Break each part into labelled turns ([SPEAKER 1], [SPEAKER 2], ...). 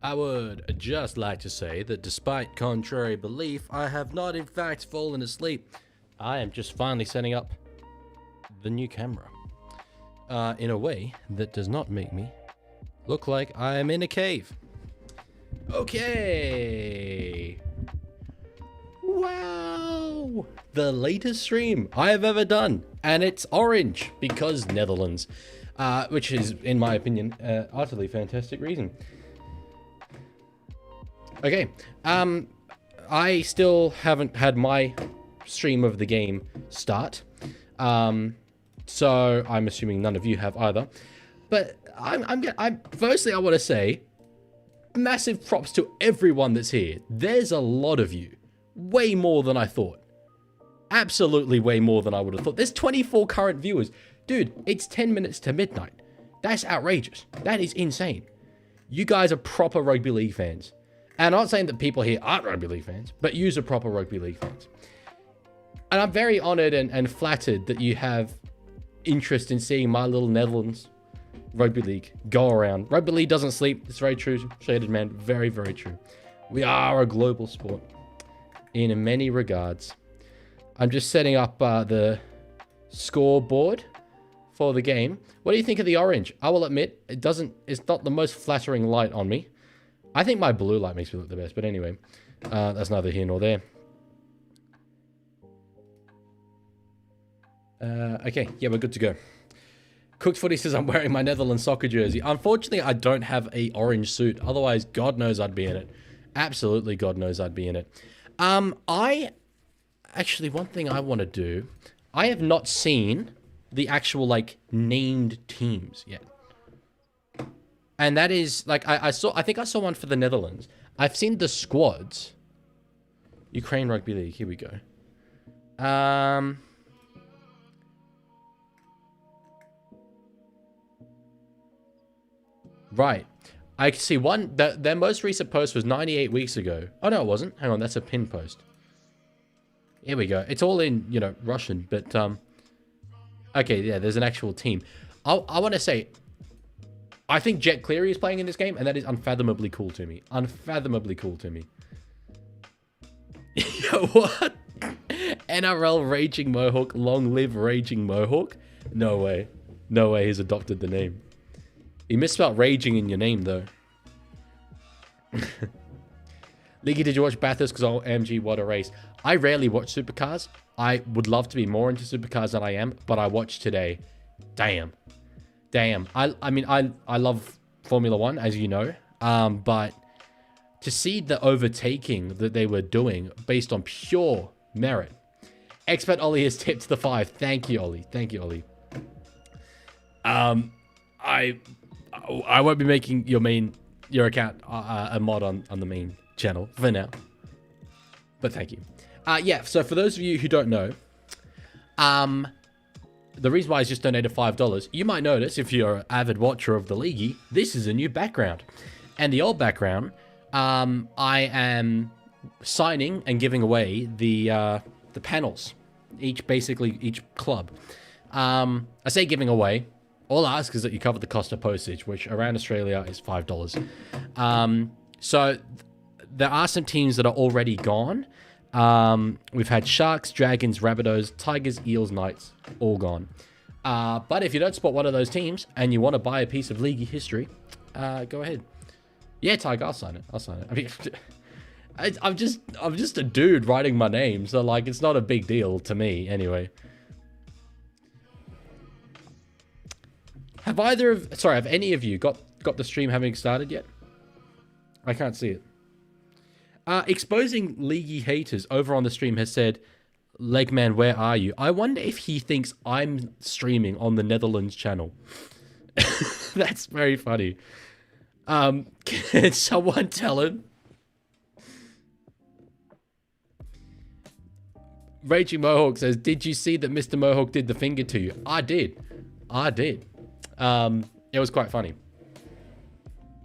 [SPEAKER 1] I would just like to say that despite contrary belief, I have not in fact fallen asleep. I am just finally setting up the new camera in a way that does not make me look like I am in a cave. Okay. Wow. The latest stream I have ever done. And it's orange because Netherlands, which is, in my opinion, utterly fantastic reason. Okay, I still haven't had my stream of the game start, so I'm assuming none of you have either. But firstly, I want to say massive props to everyone that's here. There's a lot of you, way more than I thought. Absolutely way more than I would have thought. There's 24 current viewers. Dude, it's 10 minutes to midnight. That's outrageous. That is insane. You guys are proper rugby league fans. And I'm not saying that people here aren't rugby league fans, but yous are proper rugby league fans. And I'm very honored and flattered that you have interest in seeing my little Netherlands rugby league go around. Rugby league doesn't sleep. It's very true, Shaded Man. Very, very true. We are a global sport in many regards. I'm just setting up the scoreboard for the game. What do you think of the orange? I will admit, it's not the most flattering light on me. I think my blue light makes me look the best, but anyway, that's neither here nor there. Okay, yeah, we're good to go. Cooked Footy says I'm wearing my Netherlands soccer jersey. Unfortunately, I don't have a orange suit. Otherwise, God knows I'd be in it. Absolutely, God knows I'd be in it. Actually, one thing I want to do, I have not seen the actual, like, named teams yet. And that is, like, I think I saw one for the Netherlands. I've seen the squads. Ukraine Rugby League, here we go. Right. I can see one, their most recent post was 98 weeks ago. Oh, no, it wasn't. Hang on, that's a pin post. Here we go. It's all in, you know, Russian, but, okay, yeah, there's an actual team. I want to say, I think Jet Cleary is playing in this game, and that is unfathomably cool to me. Unfathomably cool to me. Yo, what? NRL Raging Mohawk, long live Raging Mohawk? No way. No way he's adopted the name. You misspelled raging in your name, though. Leaguie, did you watch Bathurst? Because OMG, what a race. I rarely watch supercars. I would love to be more into supercars than I am, but I watched today. Damn. Damn. I mean, I love Formula One, as you know. But to see the overtaking that they were doing based on pure merit. Expert Ollie has tipped the 5. Thank you, Ollie. Thank you, Ollie. I won't be making your account a mod on the main channel for now. But thank you. Yeah, so for those of you who don't know, the reason why I just donated $5, you might notice if you're an avid watcher of the Leaguie, this is a new background. And the old background, I am signing and giving away the panels, basically each club. I say giving away. All I ask is that you cover the cost of postage, which around Australia is $5. So there are some teams that are already gone. We've had Sharks, Dragons, Rabbitohs, Tigers, Eels, Knights, all gone. But if you don't spot one of those teams and you want to buy a piece of Leaguie history, go ahead. Yeah, Tiger, I'll sign it. I'll sign it. I mean, I'm just a dude writing my name, so like it's not a big deal to me anyway. Have any of you got the stream having started yet? I can't see it. Exposing Leaguie haters over on the stream has said, Legman, where are you? I wonder if he thinks I'm streaming on the Netherlands channel. That's very funny. Can someone tell him? Raging Mohawk says, did you see that Mr. Mohawk did the finger to you? I did. It was quite funny.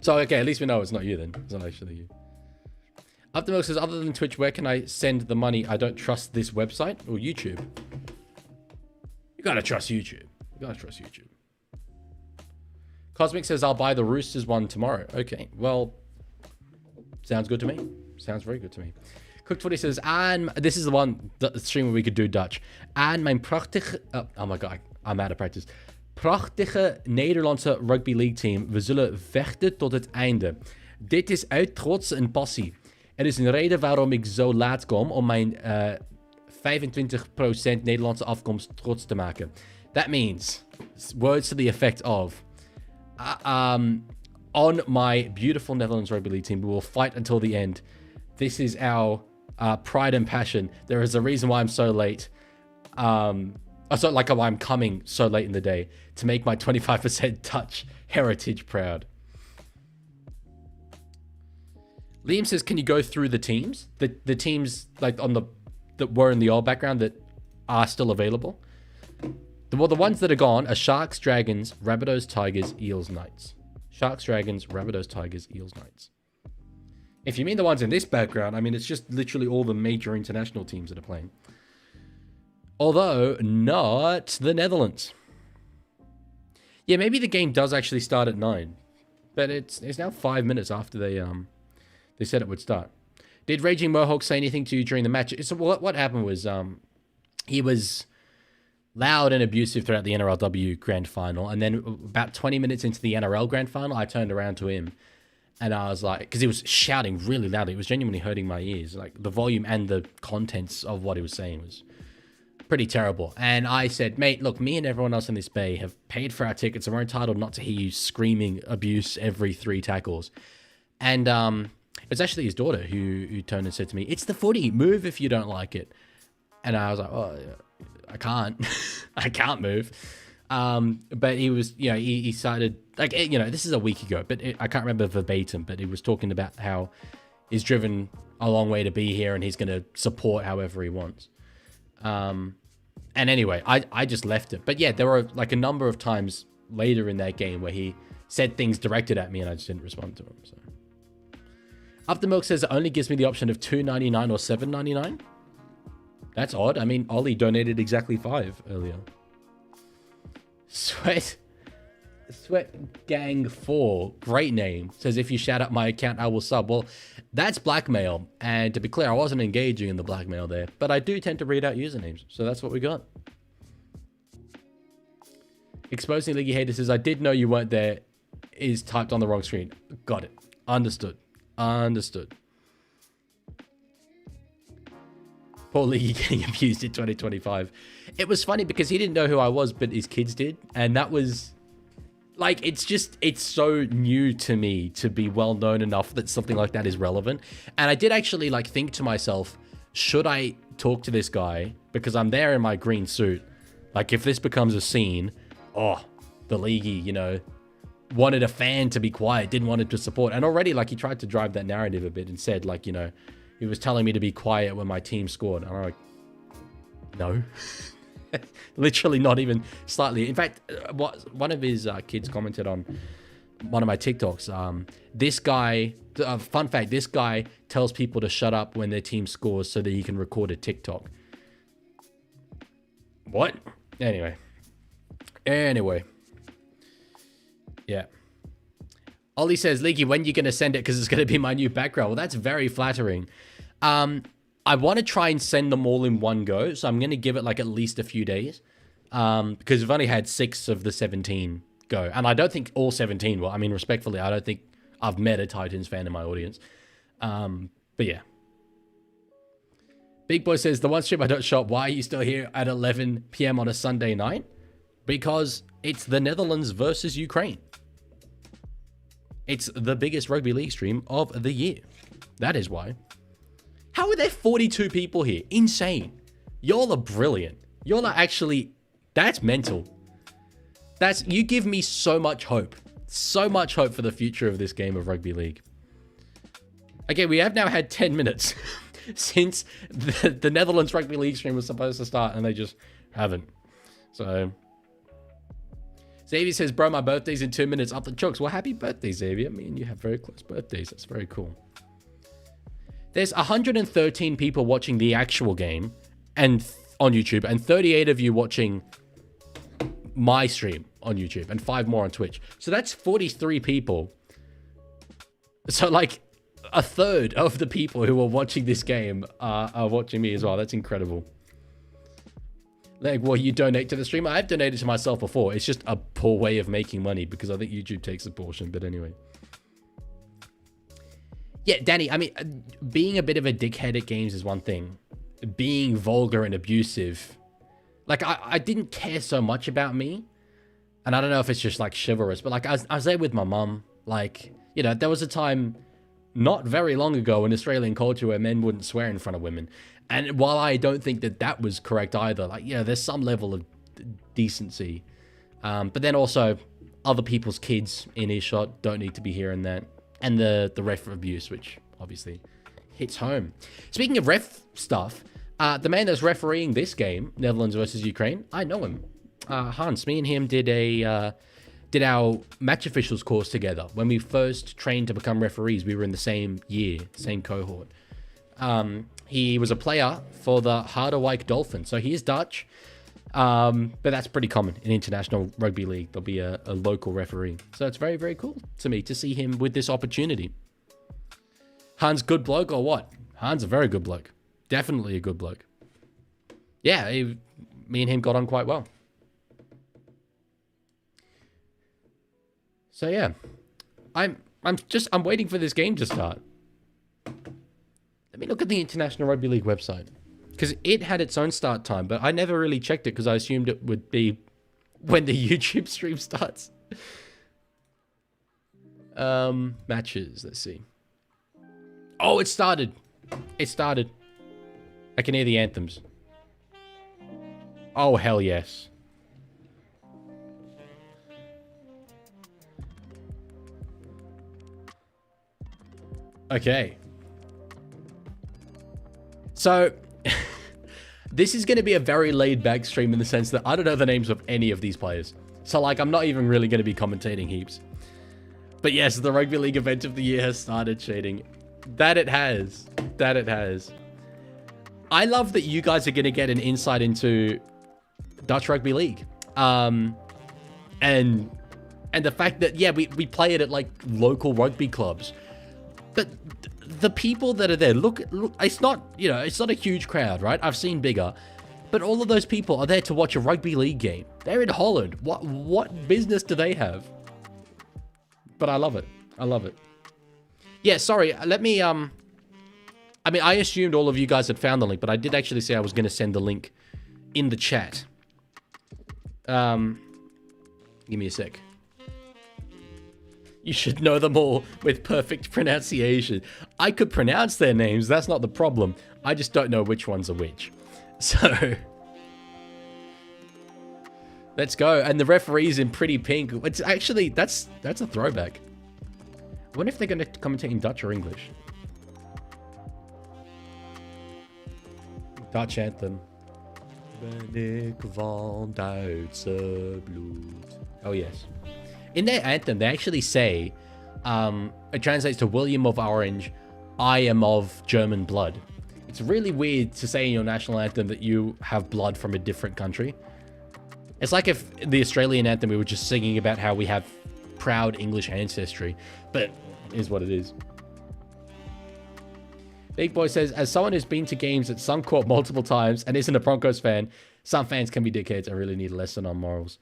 [SPEAKER 1] So, okay, at least we know it's not you then. It's not actually you. Aftermilk says, other than Twitch, where can I send the money? I don't trust this website or YouTube. You gotta trust YouTube. You gotta trust YouTube. Cosmic says, I'll buy the Roosters one tomorrow. Okay, well, Sounds good to me. Sounds very good to me. Cooked Footy says, this is the stream where we could do Dutch. Mijn prachtige... Oh my god, I'm out of practice. Prachtige Nederlandse rugby league team. We zullen vechten tot het einde. Dit is uit trots en passie. Er is een reden waarom ik zo laat kom om mijn 25% Nederlandse afkomst trots te maken. That means, words to the effect of, on my beautiful Netherlands rugby league team, we will fight until the end. This is our pride and passion. There is a reason why I'm so late. Why I'm coming so late in the day to make my 25% Dutch heritage proud. Liam says, can you go through the teams? The teams like that were in the old background that are still available. The ones that are gone are Sharks, Dragons, Rabbitohs, Tigers, Eels, Knights. Sharks, Dragons, Rabbitohs, Tigers, Eels, Knights. If you mean the ones in this background, I mean, it's just literally all the major international teams that are playing. Although, not the Netherlands. Yeah, maybe the game does actually start at 9. But it's now 5 minutes after they said it would start. Did Raging Mohawk say anything to you during the match? So what happened was he was loud and abusive throughout the NRLW Grand Final. And then about 20 minutes into the NRL Grand Final, I turned around to him. And I was like, because he was shouting really loudly. It was genuinely hurting my ears. Like, the volume and the contents of what he was saying was pretty terrible. And I said, mate, look, me and everyone else in this bay have paid for our tickets and we're entitled not to hear you screaming abuse every 3 tackles. And it was actually his daughter who turned and said to me, it's the footy, move if you don't like it. And I was like, oh, I can't. I can't move. But he was, he started, like, this is a week ago, but I can't remember verbatim, but he was talking about how he's driven a long way to be here and he's going to support however he wants. And anyway, I just left it. But yeah, there were like a number of times later in that game where he said things directed at me and I just didn't respond to him. So Up the Milk says it only gives me the option of $2.99 or $7.99. That's odd. I mean, Ollie donated exactly 5 earlier. Sweat Gang 4, great name, says if you shout out my account, I will sub. Well, that's blackmail. And to be clear, I wasn't engaging in the blackmail there, but I do tend to read out usernames. So that's what we got. Exposing Leaguie Hater says, I did know you weren't there, is typed on the wrong screen. Got it. Understood. Understood. Poor Leaguie getting abused in 2025. It was funny because he didn't know who I was, but his kids did. And that was, like, it's so new to me to be well known enough that something like that is relevant. And I did actually, like, think to myself, should I talk to this guy? Because I'm there in my green suit. Like, if this becomes a scene, oh, the Leaguie, wanted a fan to be quiet, didn't want him to support. And already, like, he tried to drive that narrative a bit and said, like, he was telling me to be quiet when my team scored. And I'm like, no. Literally not even slightly. In fact, one of his kids commented on one of my TikToks. This guy, fun fact, this guy tells people to shut up when their team scores so that he can record a TikTok. What? Anyway. Yeah. Ollie says, Leaguie, when are you going to send it? Because it's going to be my new background. Well, that's very flattering. I want to try and send them all in one go. So I'm going to give it like at least a few days. Because we've only had 6 of the 17 go. And I don't think all 17 will. I mean, respectfully, I don't think I've met a Titans fan in my audience. But yeah. Big Boy says, the one stream I don't shop, why are you still here at 11 p.m. on a Sunday night? Because it's the Netherlands versus Ukraine. It's the biggest rugby league stream of the year. That is why. How are there 42 people here? Insane. Y'all are brilliant. Y'all are actually... That's mental. You give me so much hope. So much hope for the future of this game of rugby league. Okay, we have now had 10 minutes since the Netherlands rugby league stream was supposed to start and they just haven't. So... Xavier says, bro, my birthday's in 2 minutes. Up the chooks. Well, happy birthday, Xavier. I mean, you have very close birthdays. That's very cool. There's 113 people watching the actual game and on YouTube, and 38 of you watching my stream on YouTube, and 5 more on Twitch. So that's 43 people. So, like, a third of the people who are watching this game are watching me as well. That's incredible. Like, well, you donate to the stream. I've donated to myself before. It's just a poor way of making money because I think YouTube takes a portion. But anyway. Yeah, Danny, I mean, being a bit of a dickhead at games is one thing. Being vulgar and abusive. Like, I didn't care so much about me. And I don't know if it's just, like, chivalrous. But, like, I was there with my mum. Like, you know, there was a time not very long ago in Australian culture where men wouldn't swear in front of women. And while I don't think that that was correct either, like, yeah, there's some level of decency. But then also, other people's kids in earshot don't need to be hearing that. And the ref abuse, which obviously hits home. Speaking of ref stuff, the man that's refereeing this game, Netherlands versus Ukraine, I know him. Hans, me and him did our match officials course together. When we first trained to become referees, we were in the same year, same cohort. He was a player for the Harderwijk Dolphins. So he is Dutch, but that's pretty common in International Rugby League. There'll be a local referee. So it's very, very cool to me to see him with this opportunity. Hans, good bloke or what? Hans, a very good bloke. Definitely a good bloke. Yeah, me and him got on quite well. So yeah, I'm waiting for this game to start. Let me look at the International Rugby League website. Because it had its own start time, but I never really checked it because I assumed it would be when the YouTube stream starts. Matches, let's see. Oh, it started. It started. I can hear the anthems. Oh, hell yes. Okay. So, this is going to be a very laid-back stream in the sense that I don't know the names of any of these players. So, like, I'm not even really going to be commentating heaps. But yes, the Rugby League event of the year has started, shading. That it has. That it has. I love that you guys are going to get an insight into Dutch Rugby League. And the fact that, yeah, we play it at, like, local rugby clubs. But the people that are there, look, it's not, you know, it's not a huge crowd, right? I've seen bigger, but all of those people are there to watch a rugby league game. They're in Holland. What business do they have? But I love it. I love it. Yeah, sorry. Let me, I mean, I assumed all of you guys had found the link, but I did actually say I was going to send the link in the chat. Give me a sec. You should know them all with perfect pronunciation. I could pronounce their names. That's not the problem. I just don't know which ones are which. So, let's go. And the referee's in pretty pink. It's actually, that's a throwback. I wonder if they're going to commentate in Dutch or English. Dutch anthem. Ben ik van Duitse bloed. Oh, yes. In their anthem, they actually say, it translates to William of Orange, I am of German blood. It's really weird to say in your national anthem that you have blood from a different country. It's like if the Australian anthem, we were just singing about how we have proud English ancestry, but it is what it is. Big Boy says, as someone who's been to games at Suncorp multiple times and isn't a Broncos fan, some fans can be dickheads. I really need a lesson on morals.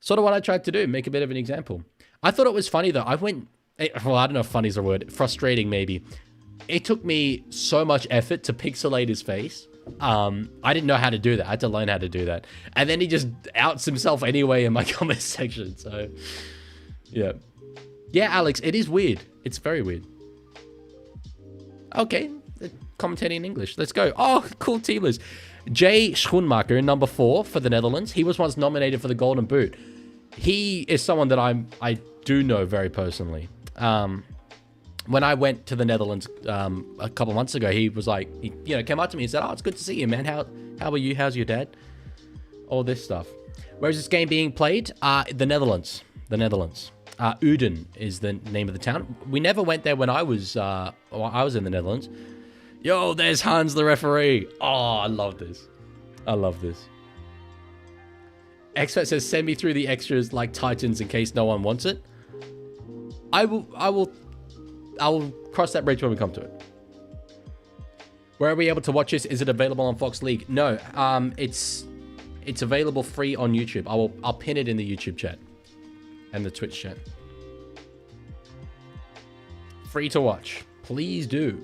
[SPEAKER 1] Sort of what I tried to do, make a bit of an example. I thought it was funny though. Well, I don't know if funny is a word. Frustrating, maybe. It took me so much effort to pixelate his face. I didn't know how to do that. I had to learn how to do that. And then he just outs himself anyway in my comment section. So, yeah. Yeah, Alex, it is weird. It's very weird. Okay, commentating in English. Let's go. Oh, cool teamers. Jay Schoenmaker, number 4 for the Netherlands. He was once nominated for the Golden Boot. He is someone that I do know very personally. When I went to the Netherlands a couple months ago, he was like, he came up to me and said, "Oh, it's good to see you, man. How are you? How's your dad?" All this stuff. Where is this game being played? The Netherlands. The Netherlands. Uden is the name of the town. We never went there when I was in the Netherlands. Yo, there's Hans the referee. Oh, I love this. I love this. Expert says, send me through the extras like Titans in case no one wants it. I will I'll cross that bridge when we come to it. Where are we able to watch this? Is it available on Fox League? No, it's available free on YouTube. I'll pin it in the YouTube chat and the Twitch chat. Free to watch. Please do.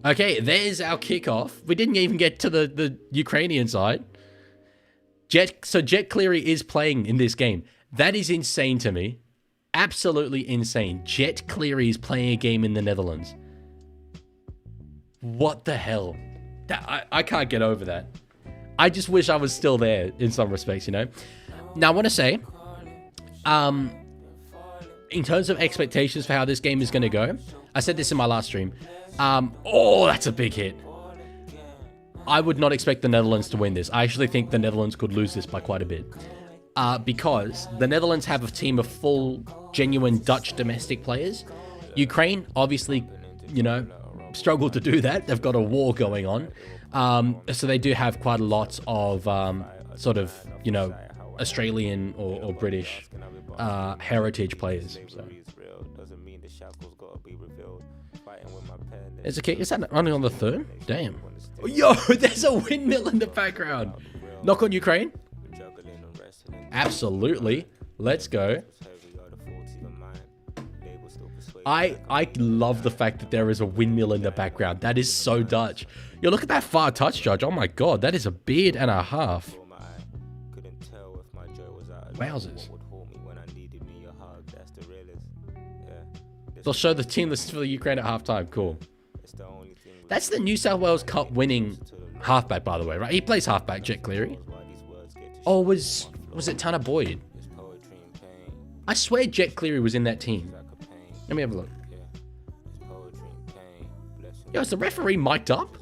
[SPEAKER 1] Okay, there's our kickoff. We didn't even get to the Ukrainian side. So Jet Cleary is playing in this game. That is insane to me. Absolutely insane. Jet Cleary is playing a game in the Netherlands. What the hell? I can't get over that. I just wish I was still there in some respects, you know? Now, I want to say, in terms of expectations for how this game is going to go, I said this in my last stream. Oh, that's a big hit. I would not expect the Netherlands to win this. I actually think the Netherlands could lose this by quite a bit. Because the Netherlands have a team of full, genuine Dutch domestic players. Ukraine, obviously, you know, struggle to do that. They've got a war going on. So they do have quite a lot of sort of, you know, Australian or British heritage players. So. Is that only on the third? Damn. Yo, there's a windmill in the background. Knock on Ukraine. Absolutely. Let's go. I love the fact that there is a windmill in the background. That is so Dutch. Yo, look at that far touch, Judge. Oh my god, that is a beard and a half. Wowzers. They'll show the team list for the Ukraine at halftime. Cool. That's the New South Wales Cup winning halfback, by the way, right? He plays halfback, Jet Cleary. Oh, was it Tanner Boyd? I swear Jet Cleary was in that team. Let me have a look. Yo, is the referee mic'd up?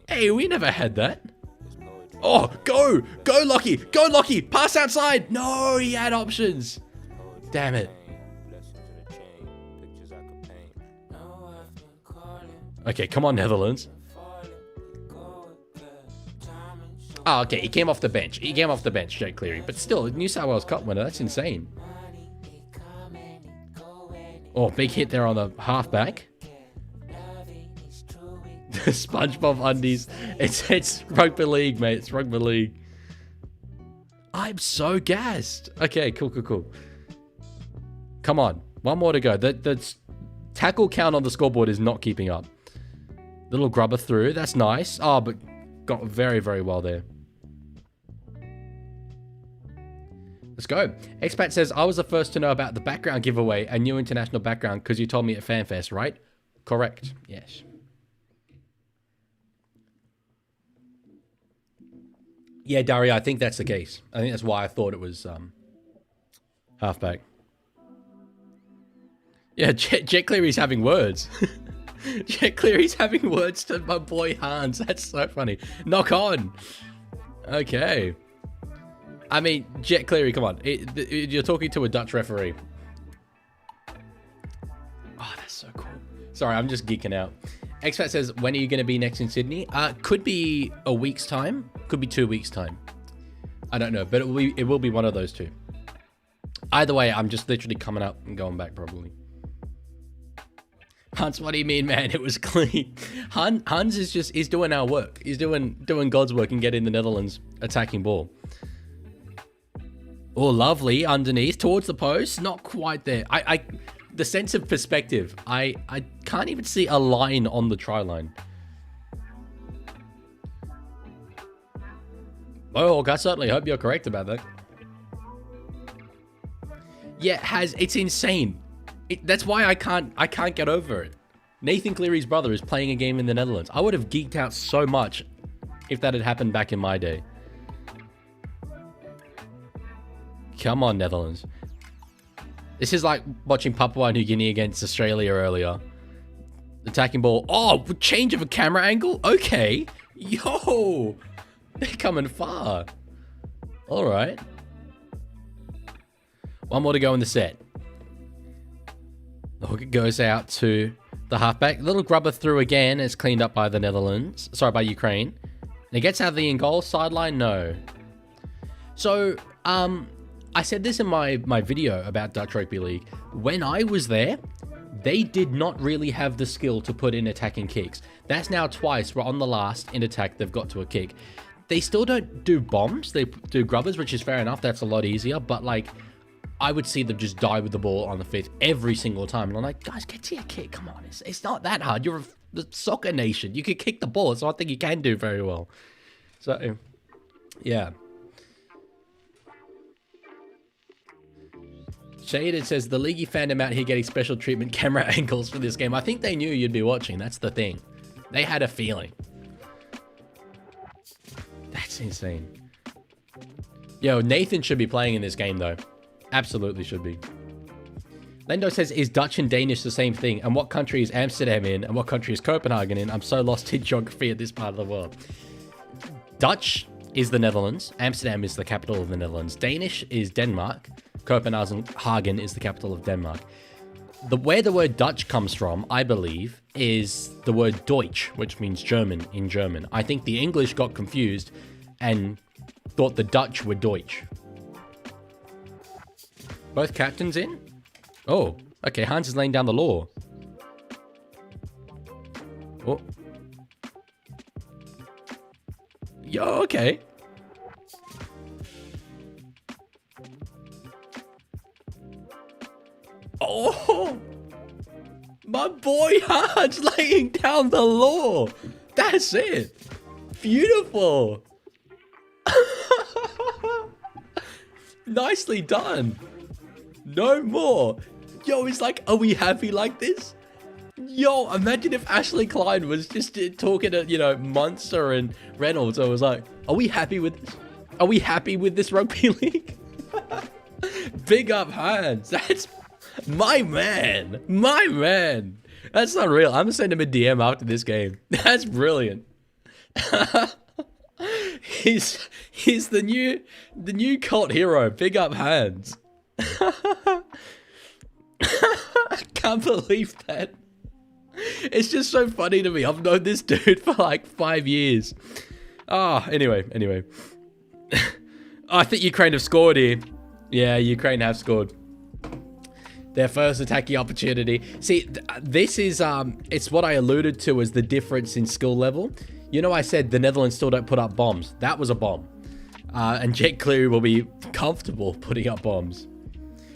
[SPEAKER 1] Hey, we never had that. Oh, go! Go, Lockie! Go, Lockie! Pass outside! No, he had options. Damn it. Okay, come on, Netherlands. Oh, okay, he came off the bench. He came off the bench, Jake Cleary. But still, New South Wales Cup winner. That's insane. Oh, big hit there on the halfback. SpongeBob undies. It's rugby league, mate. It's rugby league. I'm so gassed. Okay, cool. Come on. One more to go. The tackle count on the scoreboard is not keeping up. Little grubber through. That's nice. Oh, but got very, very well there. Let's go. Expat says, I was the first to know about the background giveaway, a new international background, because you told me at FanFest, right? Correct. Yes. Yeah, Daria, I think that's the case. I think that's why I thought it was halfback. Yeah, Jet Cleary's having words. Jet Cleary's having words to my boy Hans. That's so funny. Knock on. Okay. I mean, Jet Cleary, come on. You're talking to a Dutch referee. Oh, that's so cool. Sorry, I'm just geeking out. Expat says, when are you going to be next in Sydney? Could be a week's time. Could be 2 weeks' time. I don't know, but it will be one of those two. Either way, I'm just literally coming up and going back probably. Hans, what do you mean, man? It was clean. Hans is doing our work. He's doing God's work and getting the Netherlands attacking ball. Oh, lovely. Underneath towards the post. Not quite there. The sense of perspective. I can't even see a line on the try line. Oh, I certainly hope you're correct about that. Yeah, it's insane. That's why I can't get over it. Nathan Cleary's brother is playing a game in the Netherlands. I would have geeked out so much if that had happened back in my day. Come on, Netherlands. This is like watching Papua New Guinea against Australia earlier. Attacking ball. Oh, change of a camera angle? Okay. Yo. They're coming far. All right. One more to go in the set. The hook goes out to the halfback. Little grubber through again. It's cleaned up by the Netherlands. Sorry, by Ukraine. And it gets out of the in goal sideline. No. So, I said this in my video about Dutch Rugby League. When I was there, they did not really have the skill to put in attacking kicks. That's now twice. We're on the last in attack. They've got to a kick. They still don't do bombs. They do grubbers, which is fair enough. That's a lot easier. But like, I would see them just die with the ball on the fifth every single time. And I'm like, guys, get to your kick. Come on. It's not that hard. You're the soccer nation. You can kick the ball. It's not thing you can do very well. So, yeah. Shaded says, the Leaguie fandom out here getting special treatment camera angles for this game. I think they knew you'd be watching. That's the thing. They had a feeling. That's insane. Yo, Nathan should be playing in this game, though. Absolutely should be. Lendo says, is Dutch and Danish the same thing? And what country is Amsterdam in? And what country is Copenhagen in? I'm so lost in geography at this part of the world. Dutch is the Netherlands. Amsterdam is the capital of the Netherlands. Danish is Denmark. Copenhagen is the capital of Denmark. Where the word Dutch comes from, I believe, is the word Deutsch, which means German in German. I think the English got confused and thought the Dutch were Deutsch. Both captains in? Oh, okay. Hans is laying down the law. Oh. Yo, okay. Oh, my boy Hans laying down the law. That's it. Beautiful. Nicely done. No more. Yo, he's like, are we happy like this? Yo, imagine if Ashley Klein was just talking to, you know, Munster and Reynolds. I was like, are we happy with this? Are we happy with this rugby league? Big up Hans. That's my man. My man. That's not real. I'm gonna send him a DM after this game. That's brilliant. He's the new cult hero. Big up Hans. I can't believe that. It's just so funny to me. I've known this dude for like 5 years. Anyway. I think Ukraine have scored here. Yeah, Ukraine have scored. Their first attacking opportunity. See, this is, it's what I alluded to as the difference in skill level. You know, I said the Netherlands still don't put up bombs. That was a bomb. And Jake Cleary will be comfortable putting up bombs.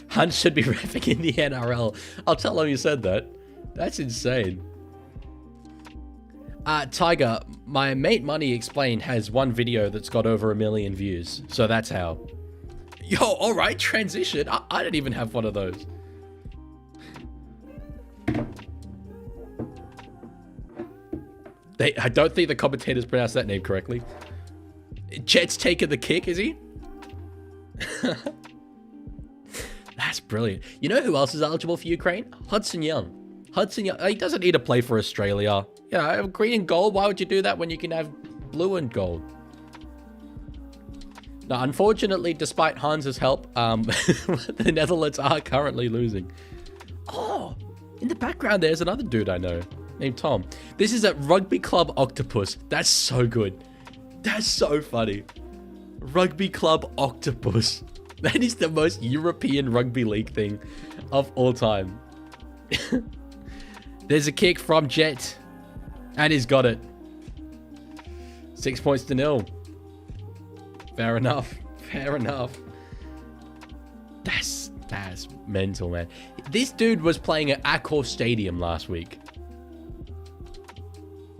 [SPEAKER 1] Hunt should be reffing in the NRL. I'll tell him you said that. That's insane. Tiger, my mate Money Explained has one video that's got over 1 million views. So that's how. Yo, alright, transition. I don't even have one of those. I don't think the commentators pronounced that name correctly. Jet's taking the kick, is he? That's brilliant. You know who else is eligible for Ukraine? Hudson Young. Hudson Young, he doesn't need to play for Australia. You know, green and gold, why would you do that when you can have blue and gold? Now, unfortunately, despite Hans's help, the Netherlands are currently losing. Oh, in the background, there's another dude I know named Tom. This is at Rugby Club Octopus. That's so good. That's so funny. Rugby Club Octopus. That is the most European rugby league thing of all time. There's a kick from Jet. And he's got it. 6 points to 0. Fair enough. Fair enough. That's mental, man. This dude was playing at Accor Stadium last week.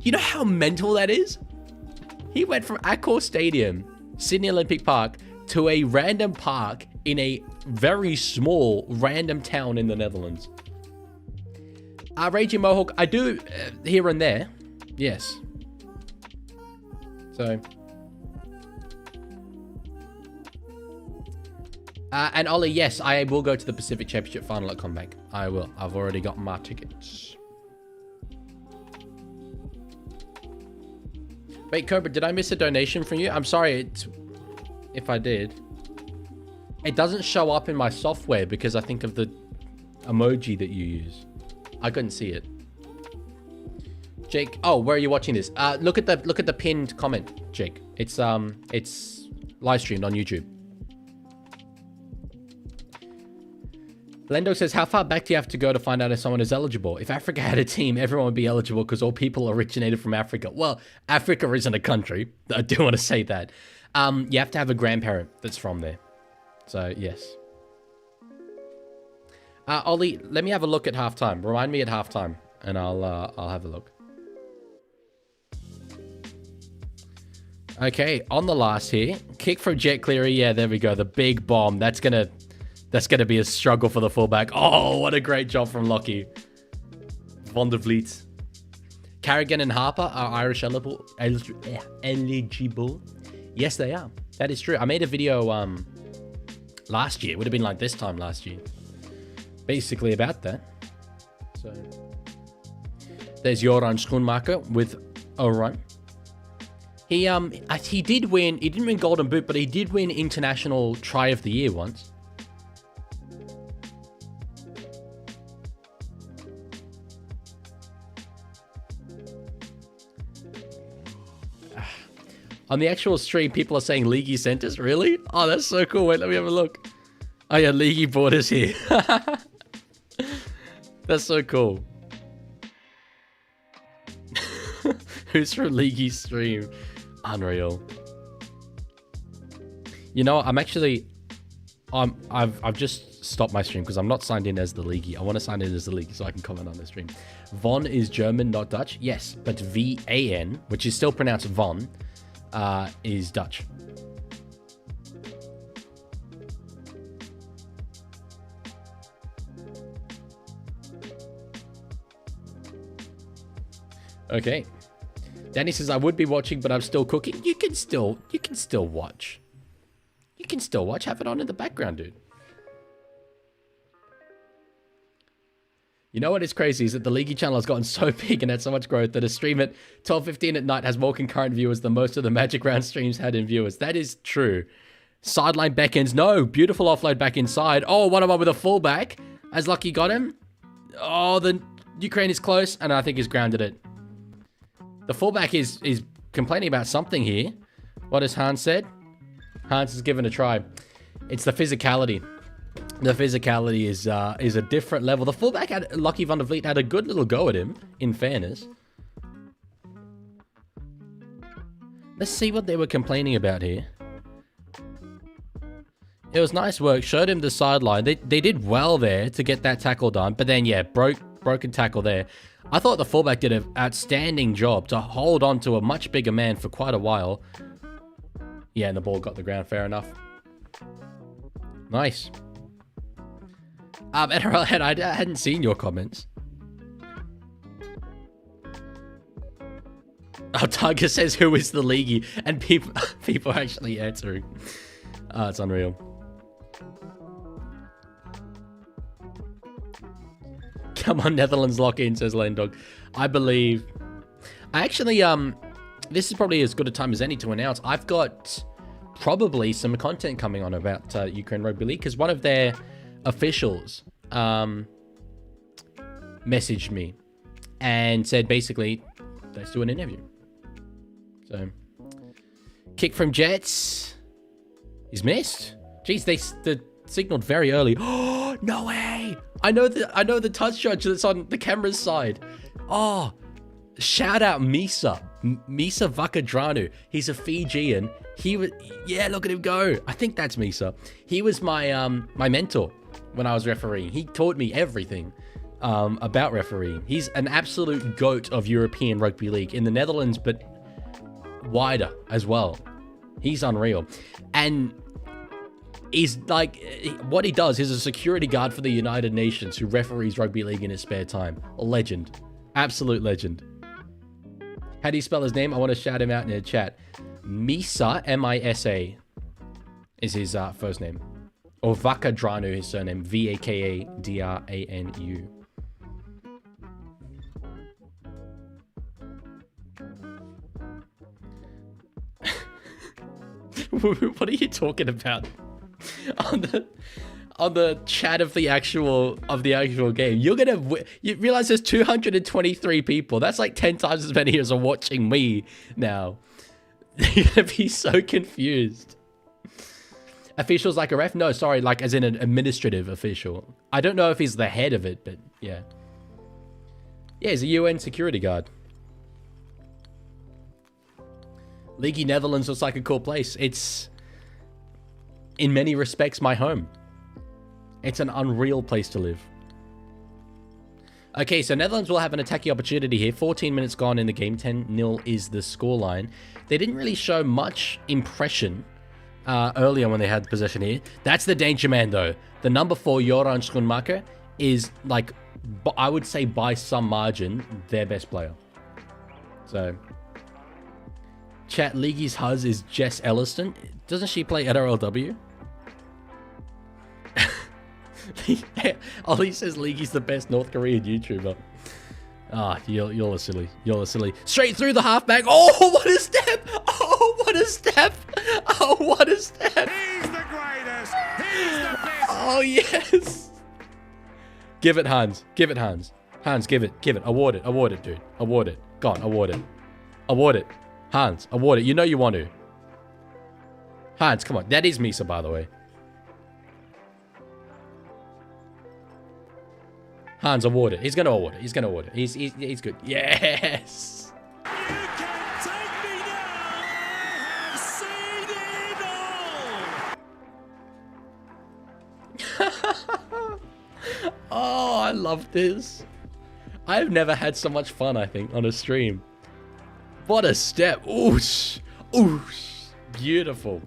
[SPEAKER 1] You know how mental that is? He went from Accor Stadium, Sydney Olympic Park, to a random park in a very small random town in the Netherlands. Raging Mohawk, I do here and there. Yes. So. And Ollie, yes, I will go to the Pacific Championship final at Combank. I will. I've already got my tickets. Wait, Cobra, did I miss a donation from you? I'm sorry if I did. It doesn't show up in my software because I think of the emoji that you use. I couldn't see it. Jake, oh, where are you watching this? Look at the pinned comment, Jake. It's live streamed on YouTube. Lendo says, how far back do you have to go to find out if someone is eligible? If Africa had a team, everyone would be eligible because all people originated from Africa. Well, Africa isn't a country. I do want to say that. You have to have a grandparent that's from there. So, yes. Ollie, let me have a look at halftime. Remind me at halftime, and I'll have a look. Okay, on the last here. Kick from Jet Cleary. Yeah, there we go. The big bomb. That's gonna be a struggle for the fullback. Oh, what a great job from Lockie. Van der Vliet. Carrigan and Harper are Irish eligible. Yes, they are. That is true. I made a video last year. It would have been like this time last year. Basically about that. So there's Joran Schoenmaker with a run. He did win. He didn't win Golden Boot, but he did win International Try of the Year once. On the actual stream, people are saying Leaguie sent us. Really? Oh, that's so cool. Wait, let me have a look. Oh yeah, Leaguie bought us here. That's so cool. Who's from Leaguie's stream? Unreal. You know, I've just stopped my stream because I'm not signed in as the Leaguie. I want to sign in as the Leaguie so I can comment on the stream. Von is German, not Dutch. Yes, but V-A-N, which is still pronounced Von, is Dutch. Okay. Danny says, I would be watching, but I'm still cooking. You can still watch. You can still watch. Have it on in the background, dude. You know what is crazy is that the Leaguie channel has gotten so big and had so much growth that a stream at 12:15 at night has more concurrent viewers than most of the Magic Round streams had in viewers. That is true. Sideline backends. No. Beautiful offload back inside. Oh, one-on-one with a fullback. As Lucky got him. Oh, the Ukraine is close, and I think he's grounded it. The fullback is complaining about something here. What has Hans said? Hans has given a try. It's the physicality. The physicality is a different level. The fullback had Lucky Van der Vliet had a good little go at him, in fairness. Let's see what they were complaining about here. It was nice work. Showed him the sideline. They did well there to get that tackle done. But then, yeah, broken tackle there. I thought the fullback did an outstanding job to hold on to a much bigger man for quite a while. Yeah, and the ball got the ground. Fair enough. Nice. Arrowhead, I hadn't seen your comments. Oh, Tiger says, who is the Leaguie? And people are actually answering. Oh, it's unreal. Come on, Netherlands lock in, says Lane Dog. I believe... Actually, this is probably as good a time as any to announce. I've got probably some content coming on about Ukraine Rugby League, because one of their officials messaged me and said, basically, let's do an interview. So, kick from Jets. He's missed. Jeez, they signaled very early. Oh, no way! I know the touch judge that's on the camera's side. Oh, shout out Misa Vakadranu. He's a Fijian. He was, yeah, look at him go. I think that's Misa. He was my my mentor when I was refereeing. He taught me everything about refereeing. He's an absolute goat of European Rugby League in the Netherlands, but wider as well. He's unreal. And he's like, what he does is a security guard for the United Nations who referees rugby league in his spare time. A legend. Absolute legend. How do you spell his name? I want to shout him out in the chat. Misa, M-I-S-A, is his first name. Or Vakadranu, his surname. V-A-K-A-D-R-A-N-U. What are you talking about? on the chat of the actual game, you realize there's 223 people. That's like 10 times as many as are watching me now. You're gonna be so confused. Officials like a ref? No, sorry, like as in an administrative official. I don't know if he's the head of it, but yeah. Yeah, he's a UN security guard. Leaguie Netherlands looks like a cool place. It's, in many respects, my home. It's an unreal place to live. Okay, so Netherlands will have an attacking opportunity here. 14 minutes gone in the game. 10-0 is the scoreline. They didn't really show much impression earlier when they had possession here. That's the danger man, though. The number 4, Joran Schoenmaker, is, like, I would say by some margin, their best player. So, chat, Leaguie's Huz is Jess Elliston. Doesn't she play at RLW? Ollie says Leaguie's the best North Korean YouTuber. Ah, you're a silly. You're a silly. Straight through the halfback. Oh, what a step! Oh, what a step! Oh, what a step!
[SPEAKER 2] He's the greatest! He's the best!
[SPEAKER 1] Oh, yes! Give it, Hans. Give it, Hans. Hans, give it. Give it. Award it. Award it, dude. Award it. Go on, award it. Award it. Hans, award it. You know you want to. Hans, come on. That is Misa, by the way. Hans, award it. He's going to award it. He's going to award it. He's good. Yes!
[SPEAKER 2] You can take me now! I have seen it all!
[SPEAKER 1] Oh, I love this. I've never had so much fun, I think, on a stream. What a step. Oosh. Oosh. Beautiful.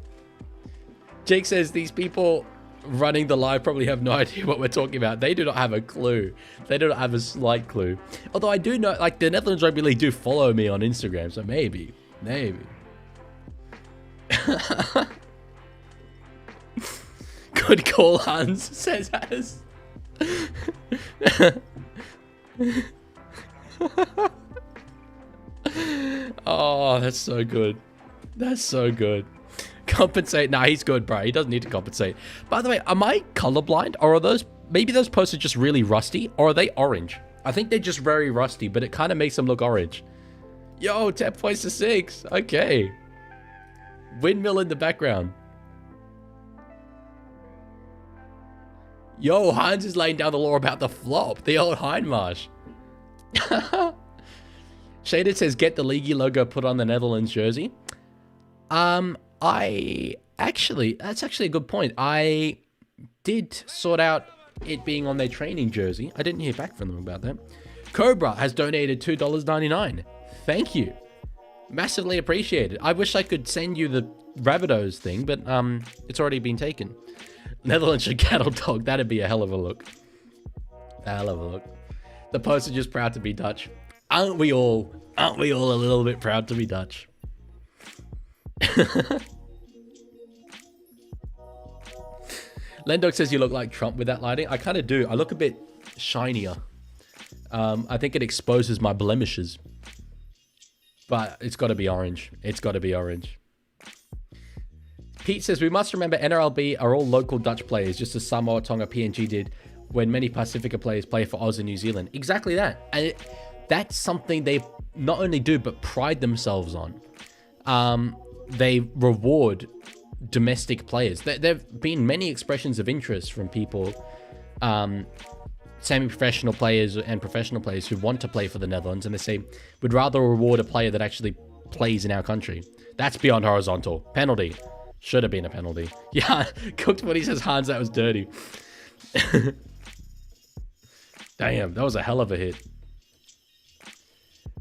[SPEAKER 1] Jake says these people running the live probably have no idea what we're talking about. They do not have a clue. They do not have a slight clue. Although I do know, like, the Netherlands Rugby League do follow me on Instagram, so maybe. Maybe. Good call, Hans, says Hans. Oh, that's so good. That's so good. Compensate. Nah, he's good, bro. He doesn't need to compensate. By the way, am I colorblind? Or are those... Maybe those posts are just really rusty? Or are they orange? I think they're just very rusty, but it kind of makes them look orange. Yo, 10 points to 6. Okay. Windmill in the background. Yo, Hans is laying down the law about the flop. The old Hindmarsh. Shaded says, get the Leaguie logo put on the Netherlands jersey. That's actually a good point. I did sort out it being on their training jersey. I didn't hear back from them about that. Cobra has donated $2.99. Thank you. Massively appreciated. I wish I could send you the Rabbitohs thing, but it's already been taken. Netherlands should cattle dog. That'd be a hell of a look. A hell of a look. The posts are just proud to be Dutch. Aren't we all? Aren't we all a little bit proud to be Dutch? Lendog says you look like Trump with that lighting. I kind of do. I look a bit shinier. I think it exposes my blemishes. But it's got to be orange. It's got to be orange. Pete says, we must remember NRLB are all local Dutch players, just as Samoa, Tonga, PNG did when many Pacifica players play for Oz and New Zealand. Exactly that. And that's something they not only do, but pride themselves on. They reward domestic players. There have been many expressions of interest from people, semi-professional players and professional players who want to play for the Netherlands, and they say, we'd rather reward a player that actually plays in our country. That's beyond horizontal. Penalty. Should have been a penalty. Yeah, Cooked when he says, Hans, that was dirty. Damn, that was a hell of a hit.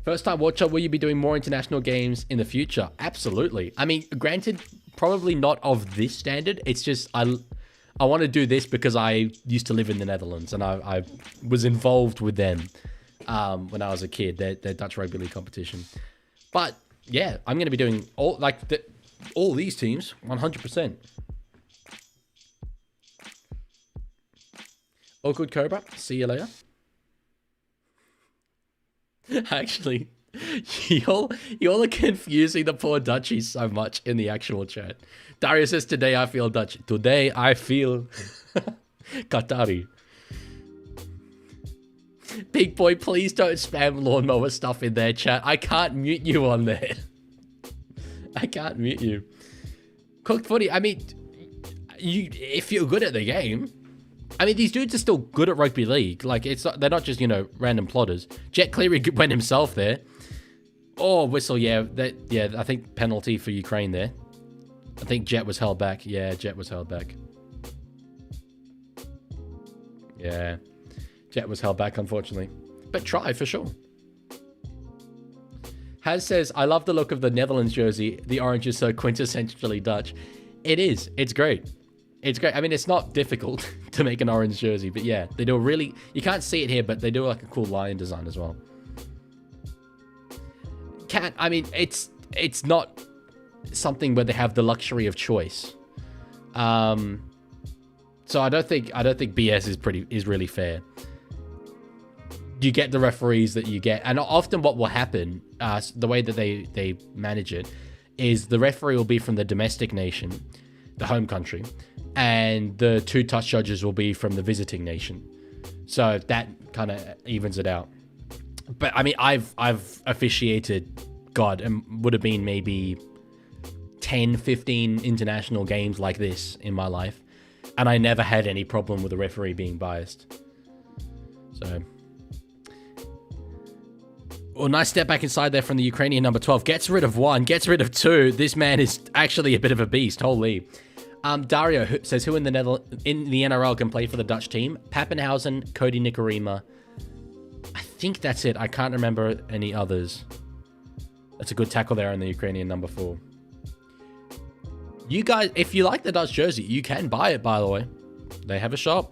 [SPEAKER 1] First time watcher, will you be doing more international games in the future? Absolutely. I mean, granted, probably not of this standard. It's just, I want to do this because I used to live in the Netherlands and I was involved with them when I was a kid, their Dutch Rugby League competition. But yeah, I'm going to be doing all these teams, 100%. All good, Cobra. See you later. Actually, y'all are confusing the poor Dutchies so much in the actual chat. Darius says, today I feel Dutch. Today I feel Qatari. Big boy, please don't spam lawnmower stuff in there, chat. I can't mute you on there. I can't mute you. Cooked footy. I mean, if you're good at the game. I mean, these dudes are still good at rugby league. Like, they're not just, random plotters. Jet Cleary went himself there. Oh, whistle, yeah. I think penalty for Ukraine there. I think Jet was held back. Yeah, Jet was held back. Yeah. Jet was held back, unfortunately. But try, for sure. Haz says, I love the look of the Netherlands jersey. The orange is so quintessentially Dutch. It is. It's great. It's great. I mean, it's not difficult to make an orange jersey, but yeah, they do a really... You can't see it here, but they do like a cool lion design as well. I mean, it's not something where they have the luxury of choice. So I don't think BS is really fair. You get the referees that you get, and often what will happen, the way that they manage it, is the referee will be from the domestic nation, the home country, and the 2 touch judges will be from the visiting nation. So that kind of evens it out. But I mean, I've officiated, would have been maybe 10, 15 international games like this in my life, and I never had any problem with the referee being biased. So, well, nice step back inside there from the Ukrainian number 12. Gets rid of 1, gets rid of 2. This man is actually a bit of a beast. Holy. Dario says, who in the NRL can play for the Dutch team? Pappenhausen, Cody Nikorima. I think that's it. I can't remember any others. That's a good tackle there on the Ukrainian number 4. You guys, if you like the Dutch jersey, you can buy it, by the way. They have a shop.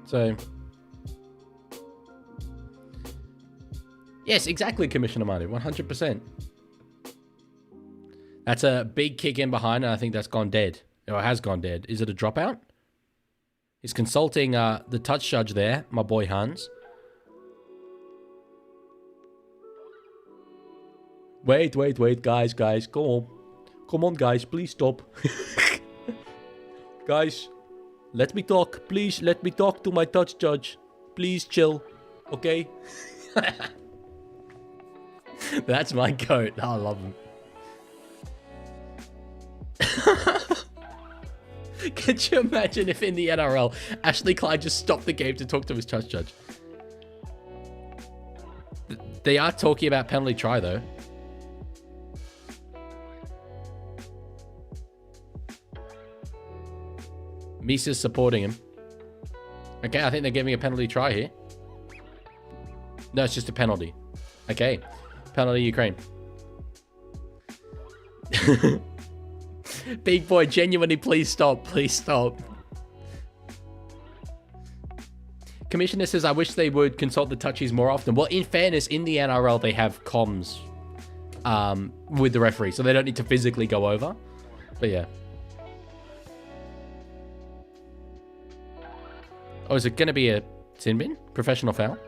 [SPEAKER 1] So, yes, exactly, Commissioner Manu, 100%. That's a big kick in behind, and I think that's gone dead. Or has gone dead. Is it a dropout? He's consulting the touch judge there, my boy Hans. Wait, guys, go on. Come on, guys, please stop. Guys, let me talk. Please, let me talk to my touch judge. Please chill, okay? That's my goat. I love him. Could you imagine if in the NRL, Ashley Clyde just stopped the game to talk to his touch judge? They are talking about penalty try, though. Misa's supporting him. Okay, I think they're giving a penalty try here. No, it's just a penalty. Okay. Penalty Ukraine. Big boy, genuinely, please stop. Please stop. Commissioner says, I wish they would consult the touchies more often. Well, in fairness, in the NRL, they have comms with the referee, so they don't need to physically go over. But yeah. Oh, is it going to be a sin bin? Professional foul?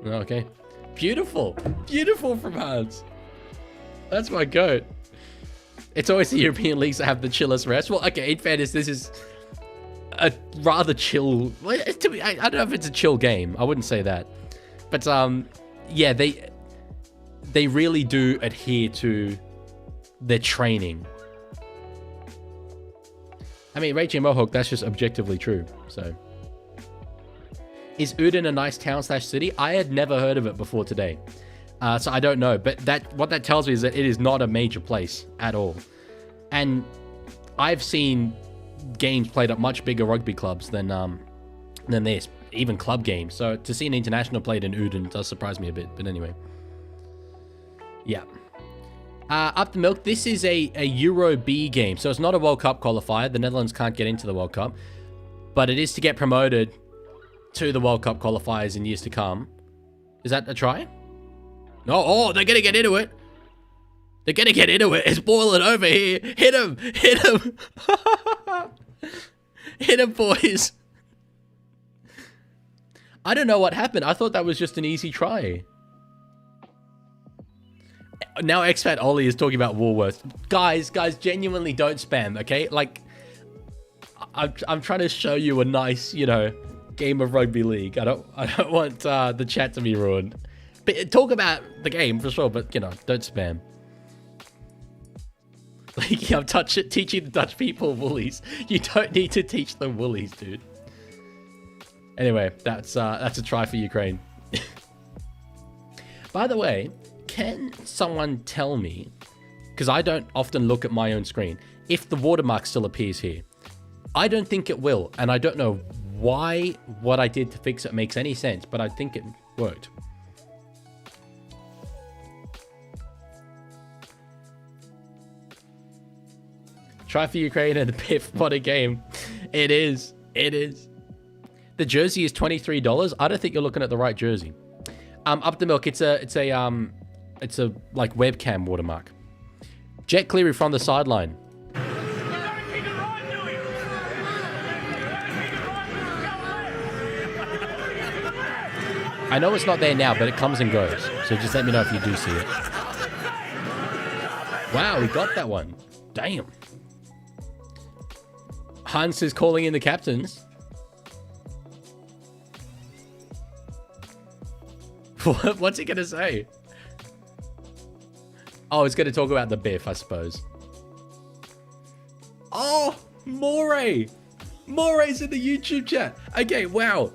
[SPEAKER 1] Okay. Beautiful. Beautiful from Hans. That's my goat. It's always the European leagues that have the chillest refs. Well, okay, in fairness, this is a rather chill... I don't know if it's a chill game. I wouldn't say that. But, yeah, they really do adhere to their training. I mean, Rachel Mohawk, that's just objectively true, so... Is Uden a nice town/city? I had never heard of it before today. So I don't know. But what that tells me is that it is not a major place at all. And I've seen games played at much bigger rugby clubs than this. Even club games. So to see an international played in Uden does surprise me a bit. But anyway. Yeah. Up the milk. This is a Euro B game. So it's not a World Cup qualifier. The Netherlands can't get into the World Cup. But it is to get promoted to the World Cup qualifiers in years to come. Is that a try? No, oh, they're going to get into it. They're going to get into it. It's boiling over here. Hit him. Hit him. Hit him, boys. I don't know what happened. I thought that was just an easy try. Now Expat Ollie is talking about Woolworths. Guys, genuinely don't spam, okay? Like, I'm trying to show you a nice, game of rugby league. I don't want the chat to be ruined. But talk about the game for sure, but don't spam. Like, I'm teaching the Dutch people woolies. You don't need to teach them woolies, dude. Anyway, that's a try for Ukraine. By the way, can someone tell me, because I don't often look at my own screen, if the watermark still appears here? I don't think it will, and I don't know why what I did to fix it makes any sense, but I think it worked. Try for Ukraine and the Piff. What a game. It is. It is. The jersey is $23. I don't think you're looking at the right jersey. Up the milk. It's a like webcam watermark. Jet Cleary from the sideline. I know it's not there now, but it comes and goes. So just let me know if you do see it. Wow, we got that one. Damn. Hans is calling in the captains. What's he going to say? Oh, he's going to talk about the Biff, I suppose. Oh, Moray. Moray's in the YouTube chat. Okay, wow.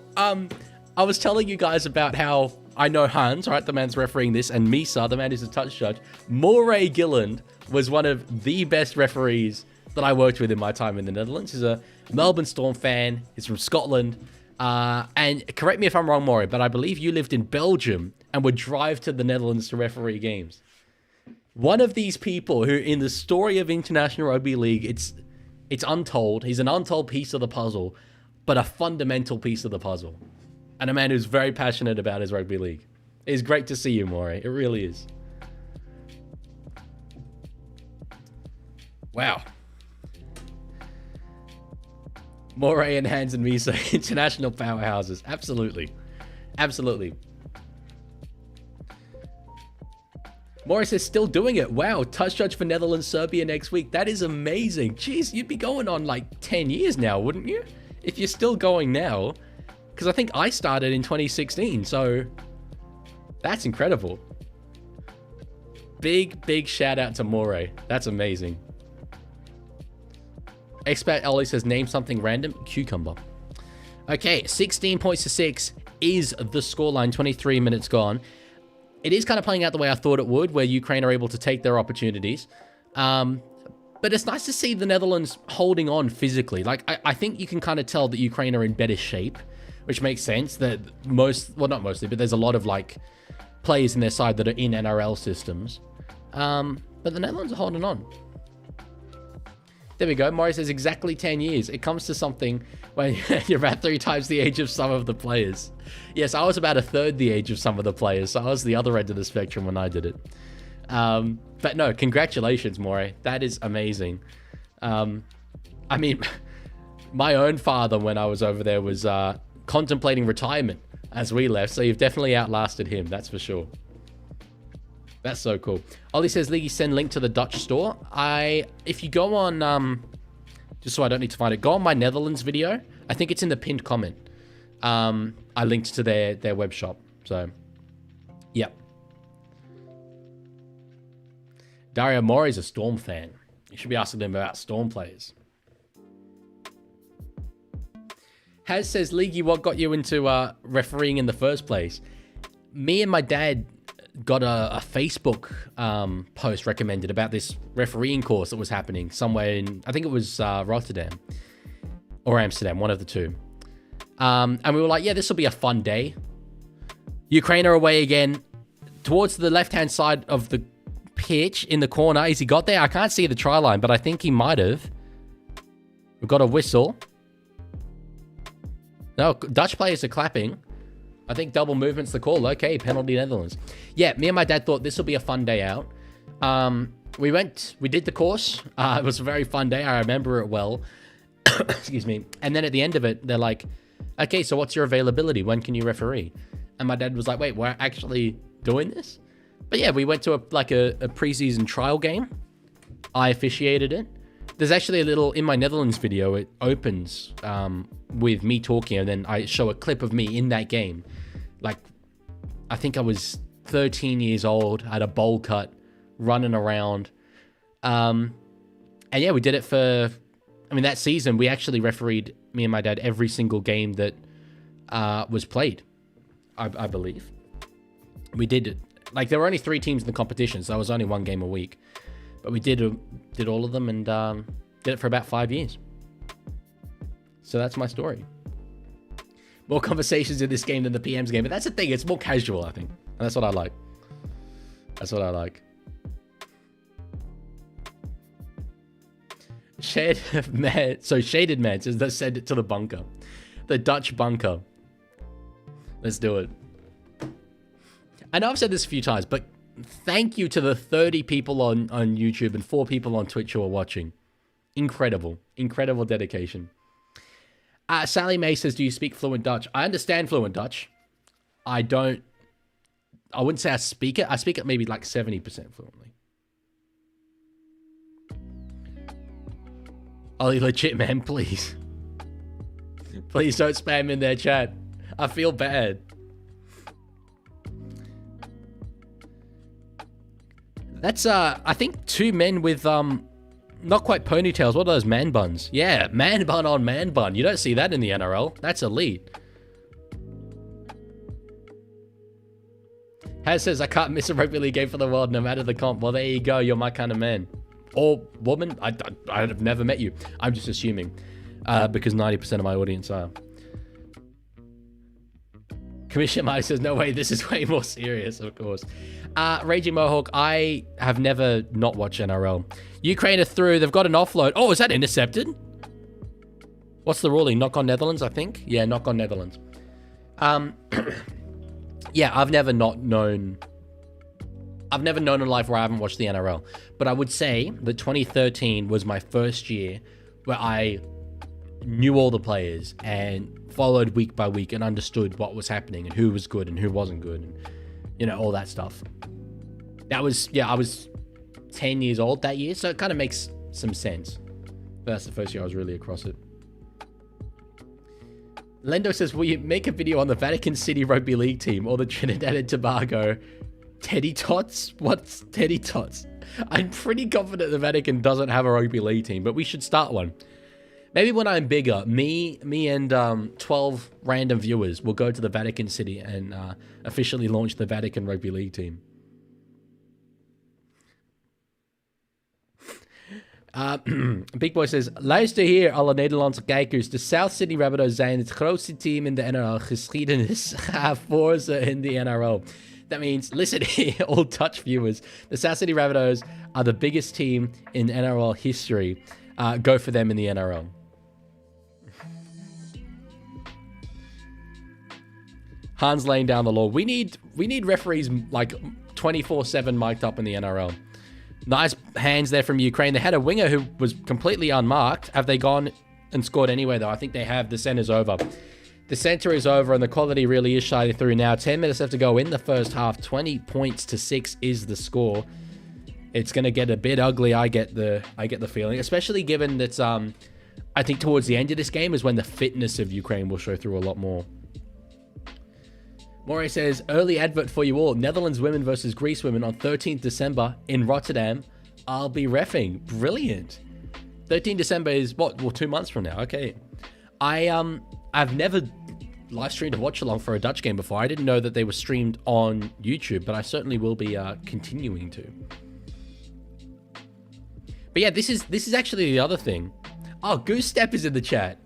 [SPEAKER 1] I was telling you guys about how I know Hans, right? The man's refereeing this, and Misa, the man who's a touch judge. Moray Gilland was one of the best referees that I worked with in my time in the Netherlands. He's a Melbourne Storm fan. He's from Scotland. And correct me if I'm wrong, Moray, but I believe you lived in Belgium and would drive to the Netherlands to referee games. One of these people who, in the story of International Rugby League, it's untold. He's an untold piece of the puzzle, but a fundamental piece of the puzzle. And a man who's very passionate about his rugby league. It's great to see you, Moray. It really is. Wow. Moray and Hans and Misa, international powerhouses. Absolutely. Absolutely. Moray says, still doing it. Wow, touch judge for Netherlands, Serbia next week. That is amazing. Jeez, you'd be going on like 10 years now, wouldn't you? If you're still going now. Because I think I started in 2016, so that's incredible. Big shout out to Moray. That's amazing. Expat Ollie says, name something random. Cucumber. Okay, 16 points to 6 is the scoreline. 23 minutes gone. It is kind of playing out the way I thought it would, where Ukraine are able to take their opportunities. But it's nice to see the Netherlands holding on physically. Like, I think you can kind of tell that Ukraine are in better shape, which makes sense. That well, not mostly, but there's a lot of like players in their side that are in NRL systems. But the Netherlands are holding on. There we go. Maury says exactly 10 years. It comes to something when you're about 3 times the age of some of the players. Yes, I was about 1/3 the age of some of the players, so I was the other end of the spectrum when I did it. But no, congratulations, Maury. That is amazing. I mean, my own father, when I was over there, was contemplating retirement as we left, so you've definitely outlasted him, that's for sure. That's so cool. Ollie says, Leaguie, send link to the Dutch store. If you go on, just so I don't need to find it, go on my Netherlands video. I think it's in the pinned comment. I linked to their web shop. So, yep. Dario Mori's a Storm fan. You should be asking him about Storm players. Haz says, Leaguie, what got you into refereeing in the first place? Me and my dad got a Facebook post recommended about this refereeing course that was happening somewhere in, I think it was Rotterdam or Amsterdam, one of the two. And we were like, yeah, this will be a fun day. Ukraine are away again. Towards the left-hand side of the pitch in the corner. Has he got there? I can't see the try line, but I think he might have. We've got a whistle. No, Dutch players are clapping. I think double movement's the call. Okay, penalty Netherlands. Yeah, me and my dad thought this will be a fun day out. We did the course. It was a very fun day. I remember it well. Excuse me. And then at the end of it, they're like, okay, so what's your availability? When can you referee? And my dad was like, wait, we're actually doing this? But yeah, we went to a preseason trial game. I officiated it. There's actually a little, in my Netherlands video, it opens with me talking, and then I show a clip of me in that game. Like, I think I was 13 years old, I had a bowl cut, running around. And yeah, we did it for, I mean, that season, we actually refereed, me and my dad, every single game that was played, I believe. We did it. Like, there were only 3 teams in the competition, so it was only 1 game a week. But we did all of them and did it for about 5 years. So that's my story. More conversations in this game than the PM's game. But that's the thing. It's more casual, I think. And that's what I like. That's what I like. Shaded Man says, let's send it to the bunker. The Dutch bunker. Let's do it. I know I've said this a few times, but thank you to the 30 people on YouTube and 4 people on Twitch who are watching. Incredible. Incredible dedication. Sally May says, do you speak fluent Dutch? I understand fluent Dutch. I wouldn't say I speak it. I speak it maybe like 70% fluently. Ollie, legit, man, please. Please don't spam in their chat. I feel bad. That's, I think 2 men with, not quite ponytails. What are those, man buns? Yeah, man bun on man bun. You don't see that in the NRL. That's elite. Haz says, I can't miss a rugby league game for the world, no matter the comp. Well, there you go. You're my kind of man. Or woman. I've never met you. I'm just assuming. Because 90% of my audience are. Commissioner Marty says, no way, this is way more serious, of course. Raging Mohawk, I have never not watched NRL. Ukraine are through. They've got an offload. Oh, is that intercepted? What's the ruling? Knock on Netherlands, I think? Yeah, knock on Netherlands. Yeah, I've never known a life where I haven't watched the NRL. But I would say that 2013 was my first year where I knew all the players and followed week by week and understood what was happening and who was good and who wasn't good and, you know, all that stuff. That was, yeah, I was 10 years old that year, so it kind of makes some sense. But that's the first year I was really across it. Lendo says, will you make a video on the Vatican City Rugby League team or the Trinidad and Tobago Teddy Tots? What's Teddy Tots? I'm pretty confident the Vatican doesn't have a rugby league team, but we should start one. Maybe when I'm bigger, me and 12 random viewers will go to the Vatican City and officially launch the Vatican Rugby League team. Big Boy says, luister hier alle Nederlandse kijkers. De South Sydney Rabbitohs zijn het grootste team in de NRL. Geschiedenis gaat voor ze in the NRL. That means, listen here, all Dutch viewers. The South Sydney Rabbitohs are the biggest team in NRL history. Go for them in the NRL. Hans laying down the law. We need referees like 24/7 mic'd up in the NRL. Nice hands there from Ukraine. They had a winger who was completely unmarked. Have they gone and scored anyway, though? I think they have. The center's over. The center is over, and the quality really is shining through now. 10 minutes left to go in the first half. 20 points to 6 is the score. It's going to get a bit ugly, I get the feeling. Especially given that I think towards the end of this game is when the fitness of Ukraine will show through a lot more. Moray says, early advert for you all. Netherlands women versus Greece women on 13th December in Rotterdam. I'll be reffing. Brilliant. 13 December is what? Well, 2 months from now. Okay. I've never live streamed a watch-along for a Dutch game before. I didn't know that they were streamed on YouTube, but I certainly will be continuing to. But yeah, this is actually the other thing. Oh, Goose Step is in the chat.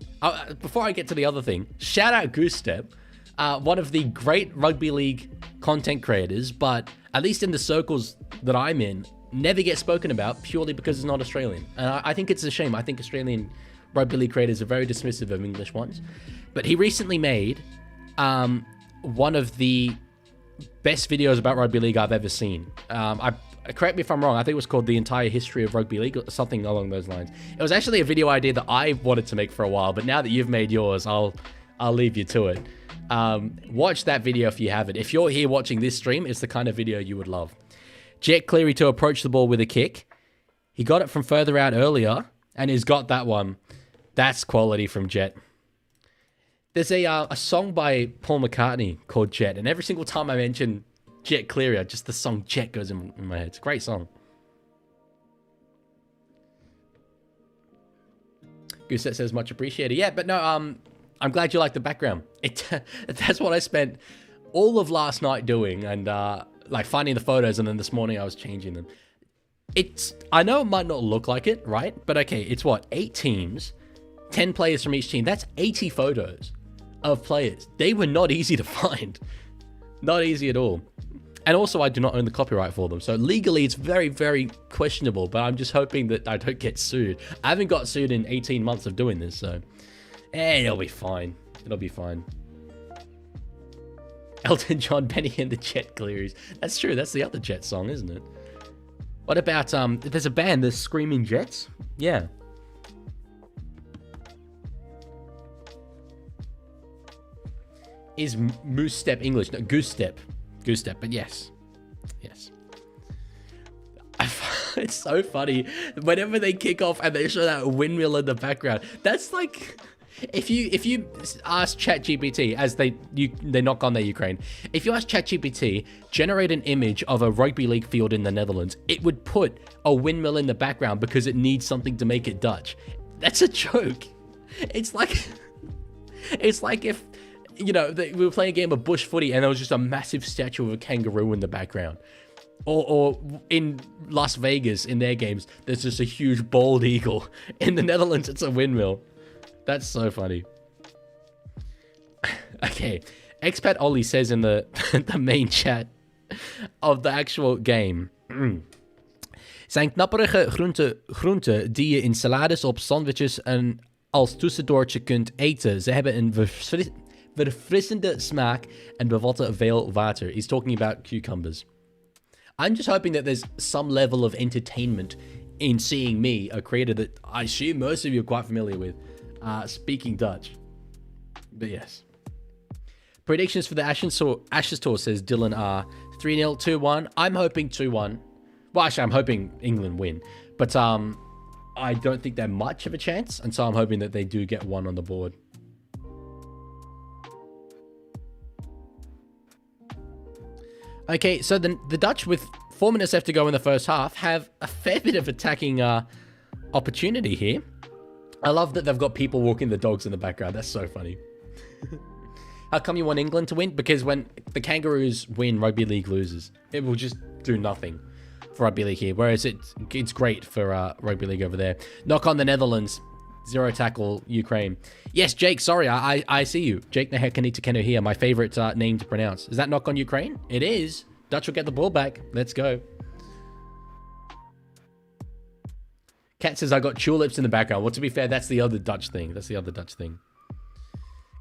[SPEAKER 1] Before I get to the other thing, shout out Goose Step. One of the great rugby league content creators, but at least in the circles that I'm in, never gets spoken about purely because it's not Australian. And I think it's a shame. I think Australian rugby league creators are very dismissive of English ones. But he recently made one of the best videos about rugby league I've ever seen. Correct me if I'm wrong, I think it was called The Entire History of Rugby League, or something along those lines. It was actually a video idea that I wanted to make for a while, but now that you've made yours, I'll leave you to it. Watch that video if you haven't. If you're here watching this stream, it's the kind of video you would love. Jet Cleary to approach the ball with a kick. He got it from further out earlier, and he's got that one. That's quality from Jet. There's a song by Paul McCartney called Jet, and every single time I mention Jet Cleary, just the song Jet goes in my head. It's a great song. Gooset says much appreciated. Yeah, but no, I'm glad you like the background. That's what I spent all of last night doing, and like finding the photos, and then this morning I was changing them. I know it might not look like it, right? But okay, it's what, 8 teams, 10 players from each team. That's 80 photos of players. They were not easy to find. Not easy at all. And also, I do not own the copyright for them. So legally, it's very, very questionable. But I'm just hoping that I don't get sued. I haven't got sued in 18 months of doing this. So it'll be fine. It'll be fine. Elton John, Benny and the Jet Clearies. That's true. That's the other Jet song, isn't it? What about, there's a band, the Screaming Jets? Yeah. Is Moose Step English? No, Goose Step. Goose Step, but yes. Yes. It's so funny. Whenever they kick off and they show that windmill in the background, that's like... If you ask ChatGPT, as they knock on their Ukraine, if you ask ChatGPT, generate an image of a rugby league field in the Netherlands, it would put a windmill in the background because it needs something to make it Dutch. That's a joke. It's like if, you know, we were playing a game of bush footy and there was just a massive statue of a kangaroo in the background. Or in Las Vegas, in their games, there's just a huge bald eagle. In the Netherlands, it's a windmill. That's so funny. Okay. Expat Ollie says in the main chat of the actual game. Zijn knapperige groenten die je in salades op sandwiches en als tussendoortje kunt eten. Ze hebben een verfrissende smaak en bevatten veel water. He's talking about cucumbers. I'm just hoping that there's some level of entertainment in seeing me, a creator that I assume most of you are quite familiar with, speaking Dutch. But yes. Predictions for the Ashes Tour, says Dylan R. 3-0, 2-1. I'm hoping 2-1. Well, actually, I'm hoping England win. But I don't think they're much of a chance. And so I'm hoping that they do get one on the board. Okay, so the Dutch, with 4 minutes left to go in the first half, have a fair bit of attacking opportunity here. I love that they've got people walking the dogs in the background. That's so funny. How come you want England to win? Because when the Kangaroos win, Rugby League loses. It will just do nothing for Rugby League here. Whereas it's great for Rugby League over there. Knock on the Netherlands. 0 tackle Ukraine. Yes, Jake, sorry, I see you. Jake Nehekanita Kenu here, my favorite name to pronounce. Is that knock on Ukraine? It is. Dutch will get the ball back. Let's go. Kat says, I got tulips in the background. Well, to be fair, that's the other Dutch thing. That's the other Dutch thing.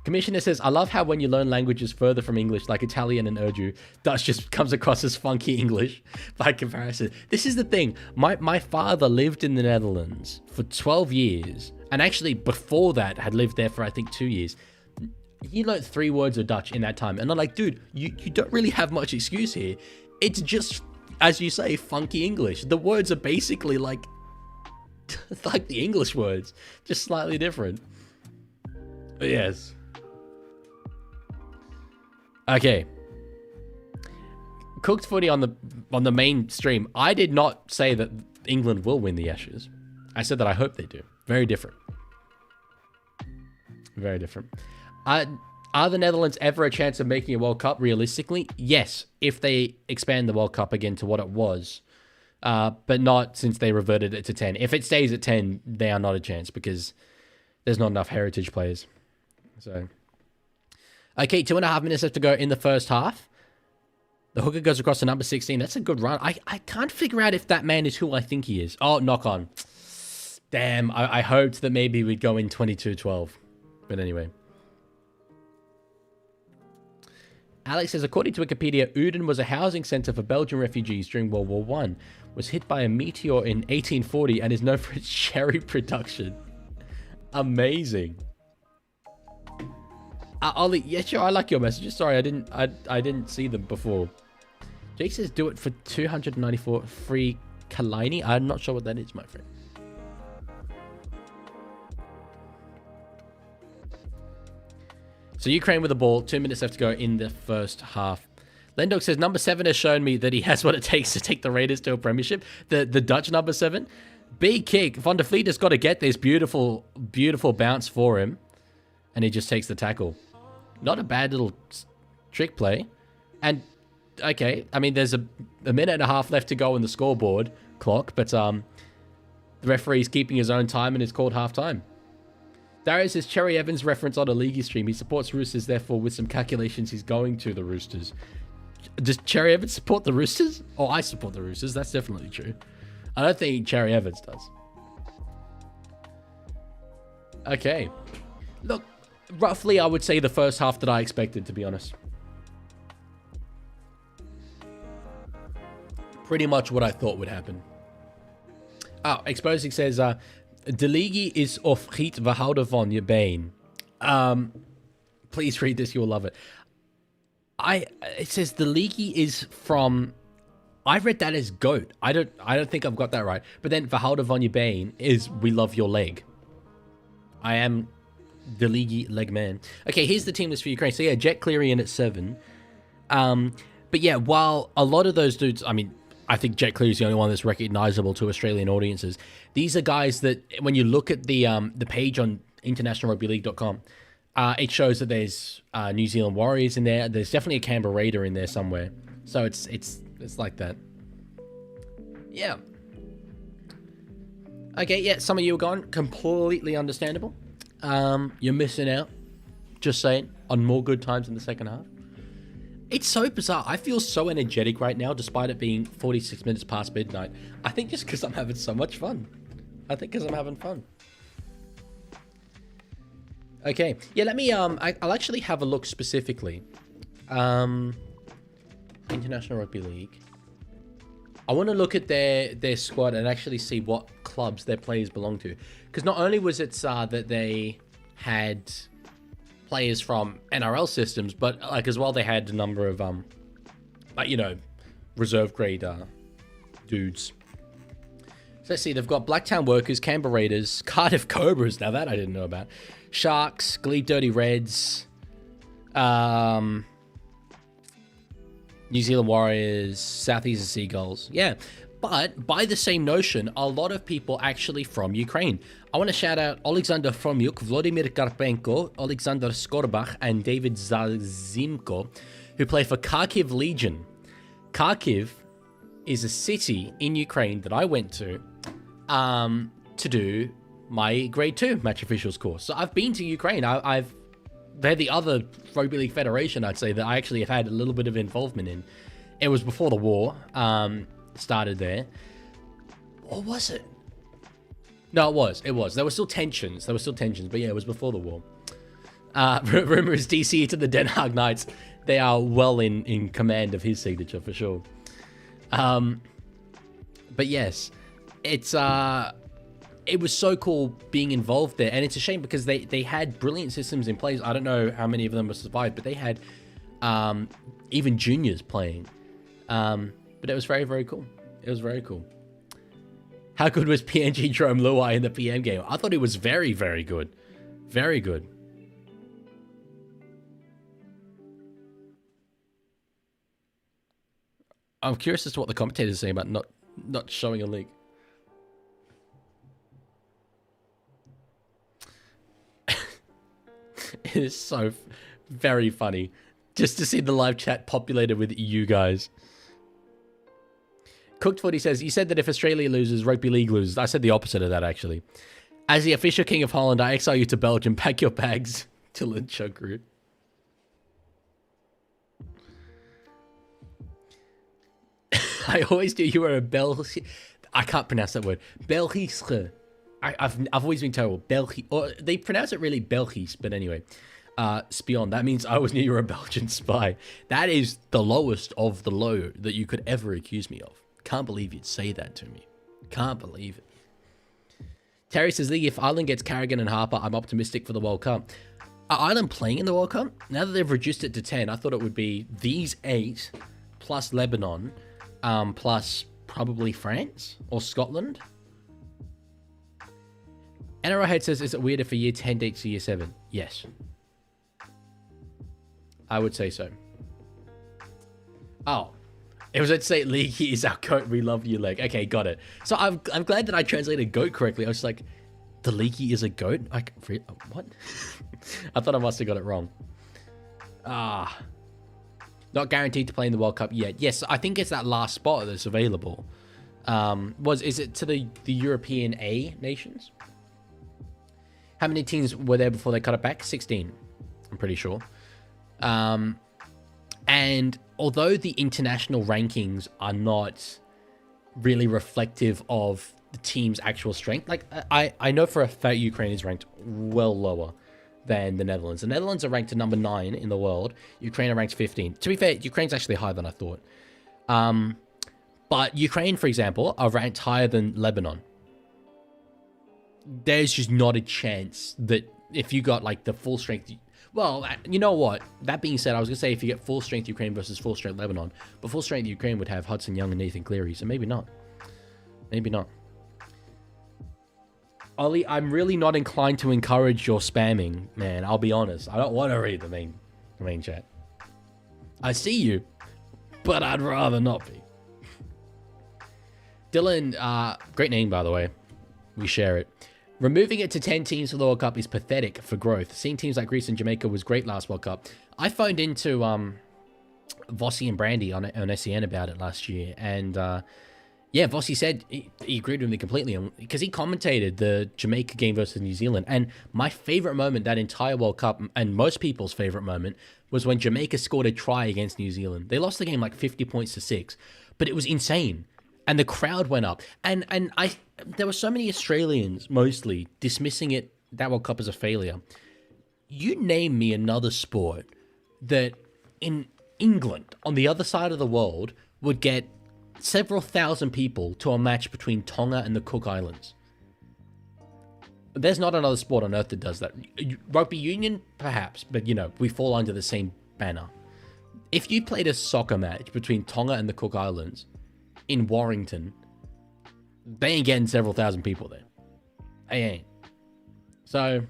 [SPEAKER 1] Commissioner says, I love how when you learn languages further from English, like Italian and Urdu, Dutch just comes across as funky English by comparison. This is the thing. My father lived in the Netherlands for 12 years. And actually, before that, had lived there for, I think, 2 years. He learned 3 words of Dutch in that time. And I'm like, dude, you don't really have much excuse here. It's just, as you say, funky English. The words are basically like the English words, just slightly different. But yes. Okay. Cooked footy on the main stream. I did not say that England will win the Ashes. I said that I hope they do. Very different. Very different. Are the Netherlands ever a chance of making a World Cup realistically? Yes, if they expand the World Cup again to what it was. But not since they reverted it to 10. If it stays at 10, they are not a chance because there's not enough heritage players. So, okay, 2.5 minutes left to go in the first half. The hooker goes across to number 16. That's a good run. I can't figure out if that man is who I think he is. Oh, knock on. Damn, I hoped that maybe we'd go in 22-12. But anyway. Alex says, according to Wikipedia, Uden was a housing center for Belgian refugees during World War I. Was hit by a meteor in 1840 and is known for its cherry production. Amazing. Ollie, yeah, sure, I like your messages. Sorry, I didn't see them before. Jake says, do it for 294 free Kalini. I'm not sure what that is, my friend. So Ukraine with the ball, 2 minutes left to go in the first half. Lendog says, number 7 has shown me that he has what it takes to take the Raiders to a premiership. The Dutch number 7. Big kick. Van der Vliet has got to get this beautiful, beautiful bounce for him. And he just takes the tackle. Not a bad little trick play. And, okay, I mean, there's a minute and a half left to go in the scoreboard clock. But the referee's keeping his own time and it's called half-time. Darius says, Cherry Evans reference on a Leaguie stream. He supports Roosters, therefore, with some calculations, he's going to the Roosters. Does Cherry Evans support the Roosters? Oh, I support the Roosters. That's definitely true. I don't think Cherry Evans does. Okay. Look, roughly, I would say the first half that I expected, to be honest. Pretty much what I thought would happen. Oh, Exposing says, De Leaguie is of Giet we houden van je been. Please read this, you'll love it. It says the Leaguie is from... I read that as goat. I don't think I've got that right. But then we houden van je been is we love your leg. I am the Leaguie leg man. Okay, here's the team list for Ukraine. So yeah, Jet Cleary in at 7. But yeah, while a lot of those dudes, I mean, I think Jet Cleary is the only one that's recognizable to Australian audiences. These are guys that when you look at the page on internationalrugbyleague.com, it shows that there's New Zealand Warriors in there. There's definitely a Canberra Raider in there somewhere. So it's like that. Yeah. Okay, yeah, some of you are gone. Completely understandable. You're missing out, just saying, on more good times in the second half. It's so bizarre. I feel so energetic right now, despite it being 46 minutes past midnight. I think just because I'm having so much fun. Okay, yeah, let me, I'll actually have a look specifically. International Rugby League. I want to look at their squad and actually see what clubs their players belong to. Because not only was it that they had players from NRL systems, but like as well they had a number of like, you know, reserve grade dudes. So let's see, they've got Blacktown Workers, Canberra Raiders, Cardiff Cobras, now that I didn't know about, Sharks, Glebe Dirty Reds, New Zealand Warriors, Southeastern Seagulls. Yeah, but by the same notion, a lot of people actually from Ukraine. I want to shout out Alexander Fromyuk, Vladimir Karpenko, Alexander Skorbach, and David Zazimko, who play for Kharkiv Legion. Kharkiv is a city in Ukraine that I went to do my grade 2 match officials course. So I've been to Ukraine. They're the other Rugby League Federation, I'd say, that I actually have had a little bit of involvement in. It was before the war started there. Or was it? No, it was. There were still tensions. But yeah, it was before the war. Rumor is DC to the Den Haag Knights. They are well in command of his signature, for sure. But yes, it was so cool being involved there, and it's a shame because they had brilliant systems in place. I don't know how many of them have survived, but they had even juniors playing. But it was very, very cool. It was very cool. How good was PNG Jerome Luai in the PM game? I thought it was very, very good. Very good. I'm curious as to what the commentators are saying about not showing a league. It is so very funny just to see the live chat populated with you guys. Cooked Footy says, you said that if Australia loses, Rugby League loses. I said the opposite of that, actually. As the official king of Holland, I exile you to Belgium. Pack your bags. Dylan Chugru. I always knew you were a I can't pronounce that word. Belgische. I've always been told or they pronounce it really Belgisch, but anyway. Spion. That means I always knew you were a Belgian spy. That is the lowest of the low that you could ever accuse me of. Can't believe you'd say that to me. Can't believe it. Terry says, League, if Ireland gets Carrigan and Harper, I'm optimistic for the World Cup. Are Ireland playing in the World Cup? Now that they've reduced it to 10, I thought it would be these 8 plus Lebanon, plus probably France or Scotland. NRL Head says, is it weirder for year 10 dates to year 7? Yes. I would say so. Oh, It was, let's say, Leaguie is our goat. We love you, Leg. Okay, got it. So I'm glad that I translated goat correctly. I was like, the Leaguie is a goat? Like, what? I thought I must have got it wrong. Not guaranteed to play in the World Cup yet. Yes, I think it's that last spot that's available. Is it to the European A nations? How many teams were there before they cut it back? 16, I'm pretty sure. And although the international rankings are not really reflective of the team's actual strength, like I know for a fact Ukraine is ranked well lower than the Netherlands. The Netherlands are ranked to number 9 in the world. Ukraine are ranked 15. To be fair, Ukraine's actually higher than I thought. But Ukraine, for example, are ranked higher than Lebanon. There's just not a chance that if you got like the full strength... Well, you know what? That being said, I was going to say if you get full strength Ukraine versus full strength Lebanon, but full strength Ukraine would have Hudson Young and Nathan Cleary, so maybe not. Maybe not. Ollie, I'm really not inclined to encourage your spamming, man. I'll be honest. I don't want to read the main chat. I see you, but I'd rather not be. Dylan, great name, by the way. We share it. Removing it to 10 teams for the World Cup is pathetic for growth. Seeing teams like Greece and Jamaica was great last World Cup. I phoned into Vossi and Brandy on SEN about it last year, and yeah, Vossi said he agreed with me completely because he commentated the Jamaica game versus New Zealand. And my favorite moment that entire World Cup, and most people's favorite moment, was when Jamaica scored a try against New Zealand. They lost the game like 50 points to 6, but it was insane. And the crowd went up. And there were so many Australians, mostly, dismissing that World Cup as a failure. You name me another sport that in England, on the other side of the world, would get several thousand people to a match between Tonga and the Cook Islands. There's not another sport on earth that does that. Rugby union, perhaps, but, you know, we fall under the same banner. If you played a soccer match between Tonga and the Cook Islands in Warrington, they ain't getting several thousand people there. They ain't. So,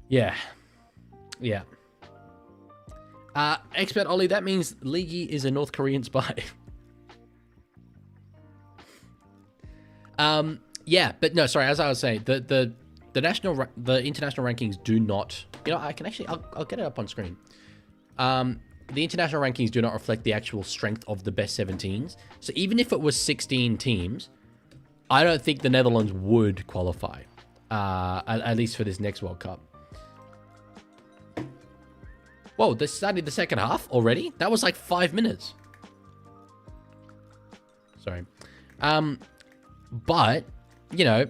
[SPEAKER 1] yeah. Yeah. Expert Ollie, that means Leaguie is a North Korean spy. Yeah, but no, sorry, as I was saying, the international rankings do not, you know, I can actually, I'll get it up on screen. The international rankings do not reflect the actual strength of the best 17s. So even if it was 16 teams, I don't think the Netherlands would qualify, at least for this next World Cup. Whoa, this started the second half already? That was like 5 minutes. Sorry. But, you know,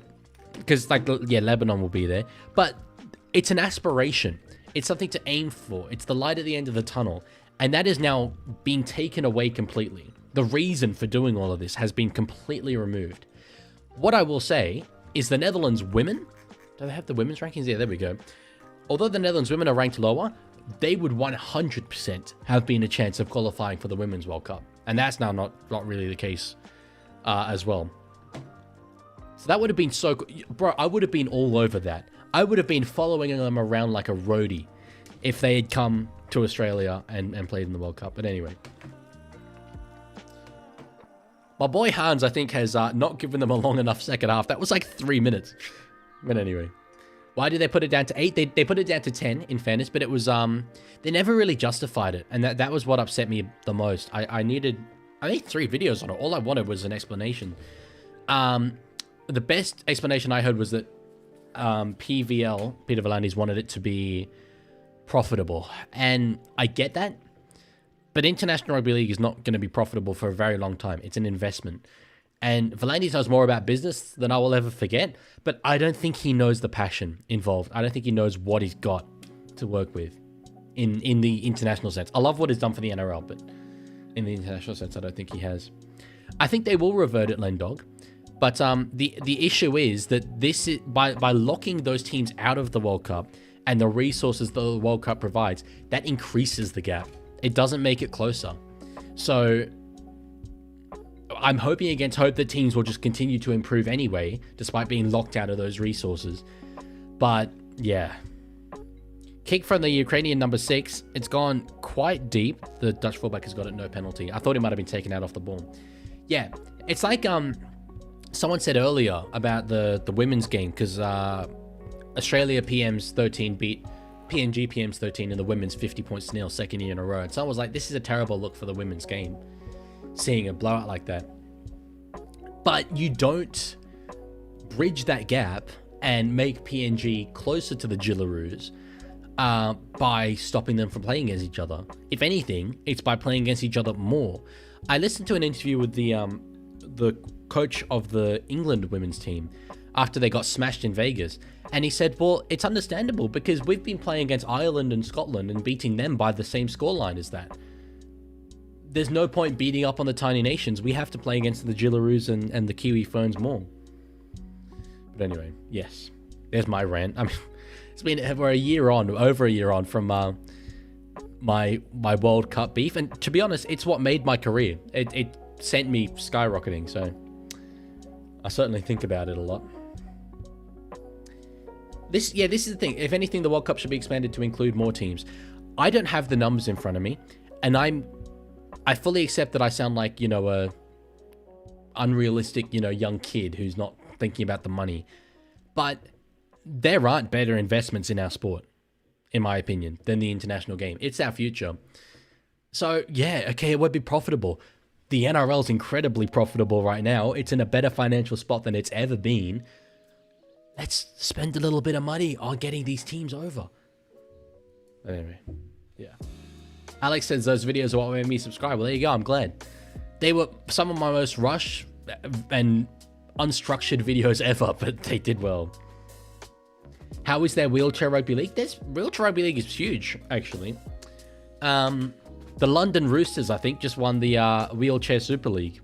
[SPEAKER 1] because like, yeah, Lebanon will be there. But it's an aspiration. It's something to aim for. It's the light at the end of the tunnel. And that is now being taken away completely. The reason for doing all of this has been completely removed. What I will say is the Netherlands women, do they have the women's rankings? Yeah, there we go. Although the Netherlands women are ranked lower, they would 100% have been a chance of qualifying for the Women's World Cup. And that's now not really the case as well. So that would have been so... Bro, I would have been all over that. I would have been following them around like a roadie if they had come to Australia and played in the World Cup. But anyway. My boy Hans, I think, has not given them a long enough second half. That was like 3 minutes. But anyway. Why did they put it down to 8? They put it down to 10, in fairness, but it was, they never really justified it, and that was what upset me the most. I made 3 videos on it. All I wanted was an explanation. The best explanation I heard was that PVL, Peter V'landys, wanted it to be profitable, and I get that, but International Rugby League is not going to be profitable for a very long time. It's an investment. And V'landys knows more about business than I will ever forget, but I don't think he knows the passion involved. I don't think he knows what he's got to work with in the international sense. I love what he's done for the NRL, but in the international sense, I don't think he has. I think they will revert it, Lendog, but the issue is that this is, by locking those teams out of the World Cup and the resources that the World Cup provides, that increases the gap. It doesn't make it closer. So I'm hoping against hope that teams will just continue to improve anyway, despite being locked out of those resources. But yeah, Kick from the Ukrainian number 6. It's gone quite deep. The Dutch fullback has got it, no penalty. I thought he might have been taken out off the ball. Yeah, it's like someone said earlier about the women's game, because Australia PM's 13 beat PNG PM's 13 in the women's 50 points nil, second year in a row. And someone was like, this is a terrible look for the women's game, seeing a blowout like that. But you don't bridge that gap and make PNG closer to the Gillaroos by stopping them from playing against each other. If anything, it's by playing against each other more. I listened to an interview with the coach of the England women's team after they got smashed in Vegas, and he said, well, it's understandable because we've been playing against Ireland and Scotland and beating them by the same scoreline as that. There's no point beating up on the tiny nations. We have to play against the Gillaroos and the Kiwi phones more. But anyway, yes, there's my rant. I mean, we're over a year on from my World Cup beef, and to be honest, it's what made my career. It sent me skyrocketing, so I certainly think about it a lot. This is the thing. If anything, the World Cup should be expanded to include more teams. I don't have the numbers in front of me, and I fully accept that I sound like, a unrealistic, young kid who's not thinking about the money. But there aren't better investments in our sport, in my opinion, than the international game. It's our future. So, yeah, okay, it would be profitable. The NRL is incredibly profitable right now. It's in a better financial spot than it's ever been. Let's spend a little bit of money on getting these teams over. Anyway, yeah. Alex says those videos are what made me subscribe. Well, there you go. I'm glad. They were some of my most rushed and unstructured videos ever, but they did well. How is their wheelchair rugby league? Wheelchair rugby league is huge, actually. The London Roosters, I think, just won the wheelchair Super League.